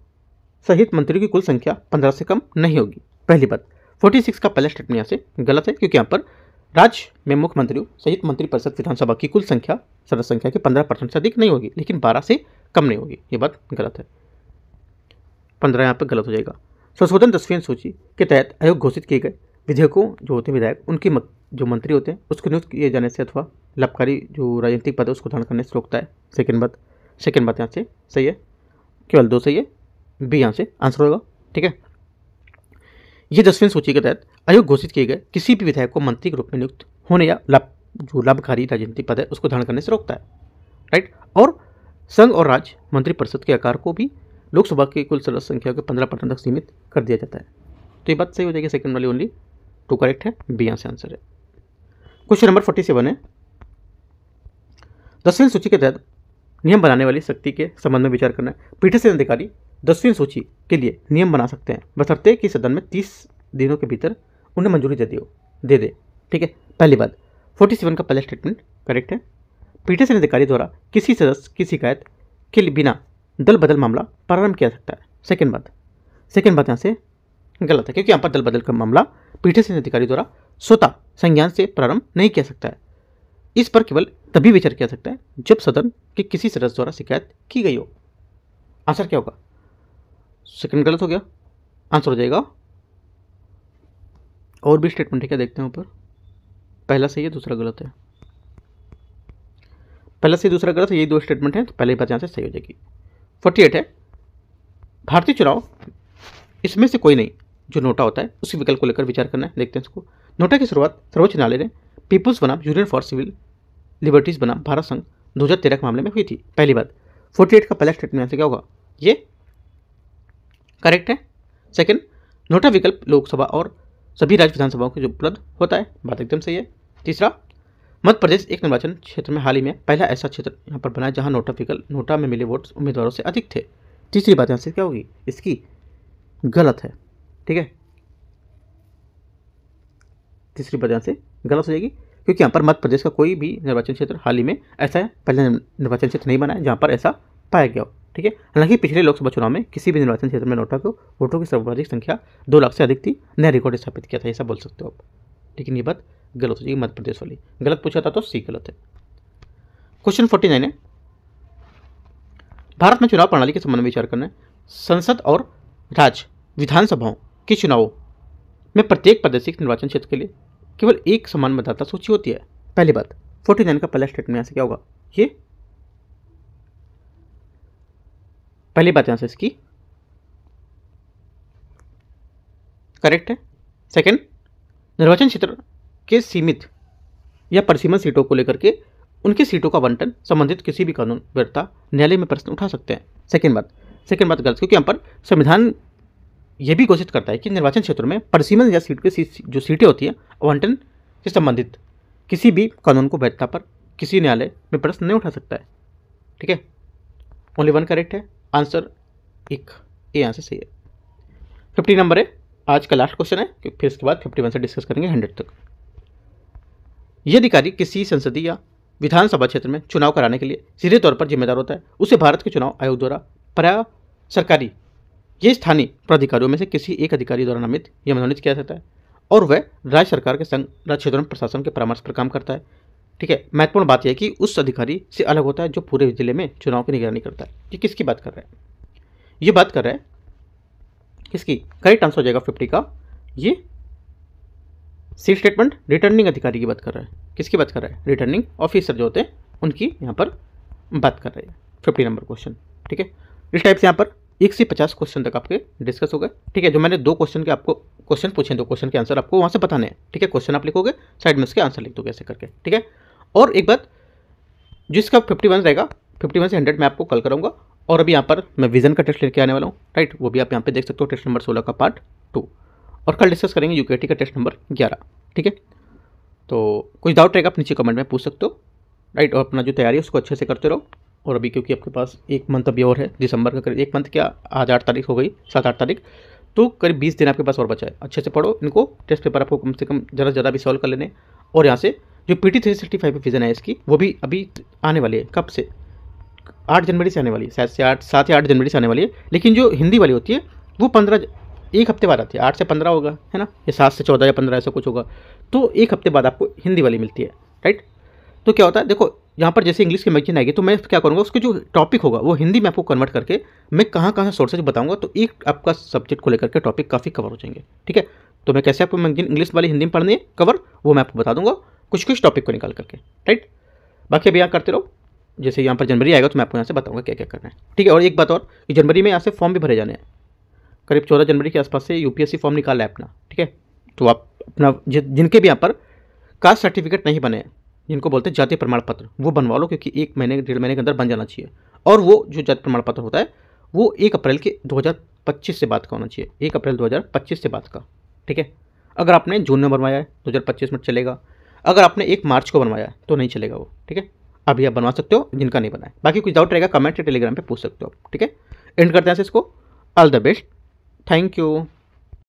सहित मंत्रियों की कुल संख्या 15 से कम नहीं होगी। पहली बात 46 का पहला स्टेटमेंट यहाँ से गलत है क्योंकि यहाँ पर राज्य में मुख्यमंत्रियों सहित मंत्रिपरिषद विधानसभा की कुल संख्या सदस्य संख्या के 15% से अधिक नहीं होगी लेकिन 12 से कम नहीं होगी, ये बात गलत है। 15 यहाँ पर गलत हो जाएगा। संशोधन 10वीं सूची के तहत आयोग घोषित किए गए विधेयकों जो होते हैं विधायक उनके जो मंत्री होते हैं उसको नियुक्त किए जाने से अथवा लाभकारी जो राजनीतिक पद है उसको धारण करने से रोकता है। सेकंड बात यहाँ से सही है, केवल 2 सही है, बी यहाँ से आंसर होगा, ठीक है। ये 10वीं सूची के तहत आयोग घोषित किए गए किसी भी विधायक को मंत्री के रूप में नियुक्त होने या लाभकारी राजनीतिक पद है उसको धारण करने से रोकता है, राइट। और संघ और राज्य मंत्रिपरिषद के आकार को भी लोकसभा की कुल सदस्य संख्या के 15% तक सीमित कर दिया जाता है, तो ये बात सही हो जाएगी। सेकंड वाली ओनली 2 करेक्ट है, बी यहाँ से आंसर है। क्वेश्चन नंबर 47 है, 10वीं सूची के तहत नियम बनाने वाली शक्ति के संबंध में विचार करना है। पीठासीन अधिकारी 10वीं सूची के लिए नियम बना सकते हैं बशर्ते कि सदन में 30 दिनों के भीतर उन्हें मंजूरी दे दे, ठीक है। पहली बात 47 का पहला स्टेटमेंट करेक्ट है। पीठासीन अधिकारी द्वारा किसी सदस्य की शिकायत के लिए बिना दल बदल मामला प्रारंभ किया सकता है। सेकंड बात यहाँ से गलत है क्योंकि यहाँ पर दल बदल का मामला पीठासीन अधिकारी द्वारा स्वतः संज्ञान से प्रारंभ नहीं किया सकता है। इस पर केवल तभी विचार किया सकता है जब सदन के किसी सदस्य द्वारा शिकायत की गई हो। आंसर क्या होगा? सेकंड गलत हो गया, आंसर हो जाएगा और भी स्टेटमेंट है क्या, देखते हैं ऊपर। पहला सही है, दूसरा गलत है। पहला सही दूसरा गलत है, यही दो स्टेटमेंट है, तो पहली बात यहाँ से सही हो जाएगी। 48 है, भारतीय चुनाव इसमें से कोई नहीं जो नोटा होता है उसी विकल्प को लेकर विचार करना है। देखते हैं इसको। नोटा की शुरुआत सर्वोच्च न्यायालय ने पीपुल्स बनाम यूनियन फॉर सिविल लिबर्टीज बनाम भारत संघ 2013 के मामले में हुई थी। पहली बात, 48 का पहला स्टेटमेंट से क्या होगा, ये करेक्ट है। सेकंड, नोटा विकल्प लोकसभा और सभी राज्य विधानसभाओं के जो उपलब्ध होता है, बात एकदम सही है। तीसरा, मध्य प्रदेश एक निर्वाचन क्षेत्र में हाल ही में पहला ऐसा क्षेत्र यहाँ पर बना जहाँ नोटा में मिले वोट उम्मीदवारों से अधिक थे। तीसरी बात यहाँ से क्या होगी, इसकी गलत है। ठीक है, तीसरी बात यहाँ से गलत हो जाएगी क्योंकि यहाँ पर मध्य प्रदेश का कोई भी निर्वाचन क्षेत्र हाल ही में ऐसा है पहले निर्वाचन क्षेत्र नहीं बना है जहाँ पर ऐसा पाया गया हो। ठीक है, हालांकि पिछले लोकसभा चुनाव में किसी भी निर्वाचन क्षेत्र में नोटा को वोटों की सर्वाधिक संख्या 2 लाख से अधिक थी, नया रिकॉर्ड स्थापित किया था, ऐसा बोल सकते हो आप। लेकिन ये बात गलत हो जाएगी, मध्य प्रदेश वाली गलत पूछा था तो सी गलत है। क्वेश्चन 49 है, भारत में चुनाव प्रणाली के संबंध में विचार करना है। संसद और राज्य विधानसभाओं के चुनावों में प्रत्येक प्रादेशिक निर्वाचन क्षेत्र के लिए केवल एक समान मतदाता सूची होती है। पहली बात, 49 का पहला स्टेटमेंट यहाँ से क्या होगा, ये पहली बात यहाँ से इसकी करेक्ट है। सेकंड, निर्वाचन क्षेत्र के सीमित या परिसीमन सीटों को लेकर के उनकी सीटों का आवंटन संबंधित किसी भी कानून व्यवस्था न्यायालय में प्रश्न उठा सकते हैं। सेकंड बात गलत, क्योंकि यहाँ पर संविधान यह भी घोषित करता है कि निर्वाचन क्षेत्रों में परिसीमन या सीट की जो सीटें होती हैं आवंटन से संबंधित किसी भी कानून को वैधता पर किसी न्यायालय में प्रश्न नहीं उठा सकता है। ठीक है, ओनली वन करेक्ट है, आंसर एक ए यहाँ से सही है। 50 नंबर है, आज का लास्ट क्वेश्चन है, क्योंकि फिर इसके बाद 51 से डिस्कस करेंगे 100 तक। यह अधिकारी किसी संसदीय या विधानसभा क्षेत्र में चुनाव कराने के लिए सीधे तौर पर जिम्मेदार होता है, उसे भारत के चुनाव आयोग द्वारा प्राय सरकारी ये स्थानीय प्राधिकारियों में से किसी एक अधिकारी द्वारा नामित या मनोनीत किया जाता है और वह राज्य सरकार के संघ राज्य क्षेत्रों में प्रशासन के परामर्श पर काम करता है। ठीक है, महत्वपूर्ण बात यह है कि उस अधिकारी से अलग होता है जो पूरे जिले में चुनाव की निगरानी करता है। ये किसकी बात कर रहा है, ये बात कर रहा है किसकी, करेक्ट आंसर हो जाएगा 50 का, ये सी स्टेटमेंट रिटर्निंग अधिकारी की बात कर रहा है। किसकी बात कर रहा है, रिटर्निंग ऑफिसर जो होते हैं उनकी यहाँ पर बात कर रहे हैं। 50 नंबर क्वेश्चन। ठीक है, इस टाइप से यहाँ पर 1 से 50 क्वेश्चन तक आपके डिस्कस हो गए। ठीक है, जो मैंने 2 क्वेश्चन के आपको क्वेश्चन पूछे, 2 क्वेश्चन के आंसर आपको वहाँ से बताने हैं। ठीक है, क्वेश्चन आप लिखोगे, साइड में उसके आंसर लिख दोगे ऐसे करके। ठीक है, और एक बात, जिसका 51 रहेगा 51 से 100 मैं आपको कल कराऊंगा, और अभी यहाँ पर मैं विजन का टेस्ट लेके आने वाला हूँ। राइट, वो भी आप यहाँ पे देख सकते हो, टेस्ट नंबर 16 का पार्ट 2, और कल डिस्कस करेंगे यूकेटी का टेस्ट नंबर 11। ठीक है, तो कुछ डाउट रहेगा आप नीचे कमेंट में पूछ सकते हो। राइट, और अपना जो तैयारी है उसको अच्छे से करते रहो। और अभी क्योंकि आपके पास 1 मंथ अभी और है, दिसंबर का करीब 1 मंथ, क्या आज 8 तारीख हो गई, 7-8 तारीख, तो करीब 20 दिन आपके पास और बचा है। अच्छे से पढ़ो इनको, टेस्ट पेपर आपको कम से कम ज़्यादा भी सॉल्व कर लेने। और यहाँ से जो PT 365 विजन है इसकी, वो भी अभी आने वाली है। कब से, 8 जनवरी से आने वाली है, शायद से 7 या 8 जनवरी से आने वाली है। लेकिन जो हिंदी वाली होती है वो 1 हफ्ते बाद आती है, 8 से 15 होगा, है ना, या 7 से 14 या 15 ऐसा कुछ होगा, तो 1 हफ्ते बाद आपको हिंदी वाली मिलती है। राइट, तो क्या होता है, देखो यहाँ पर जैसे इंग्लिश की मैगजीन आएगी तो मैं क्या करूँगा, उसके जो टॉपिक होगा वो हिंदी में आपको कन्वर्ट करके मैं कहाँ कहाँ सोर्सेज बताऊँगा, तो एक आपका सब्जेक्ट को लेकर के टॉपिक काफ़ी कवर हो जाएंगे। ठीक है, तो मैं कैसे आपको मैगजीन इंग्लिश वाली हिंदी में पढ़नी है कवर, वो मैं आपको बता दूंगा कुछ टॉपिक को निकाल करके। राइट, बाकी अभी यहाँ करते रहो, जैसे यहाँ पर जनवरी आएगा तो मैं आपको यहाँ से बताऊँगा क्या क्या करना है। ठीक है, और एक बात और, कि जनवरी में यहाँ से फॉर्म भी भरे जाने हैं, करीब 14 जनवरी के आसपास से UPSC फॉर्म निकाला है अपना। ठीक है, तो आप अपना जिनके भी यहाँ पर कास्ट सर्टिफिकेट नहीं बने, जिनको बोलते हैं जातीय प्रमाण पत्र, वो बनवा लो, क्योंकि 1 महीने 1.5 महीने के अंदर बन जाना चाहिए। और वो जो जातीय प्रमाण पत्र होता है वो 1 अप्रैल के 2025 से बाद का होना चाहिए, 1 अप्रैल 2025 से बाद का। ठीक है, अगर आपने जून में बनवाया है 2025 में चलेगा, अगर आपने 1 मार्च को बनवाया है तो नहीं चलेगा वो। ठीक है, अभी आप बनवा सकते हो जिनका नहीं बना है। बाकी कुछ डाउट रहेगा कमेंट या टेलीग्राम पे पूछ सकते हो। ठीक है, एंड करते हैं इसको। All the best, thank you.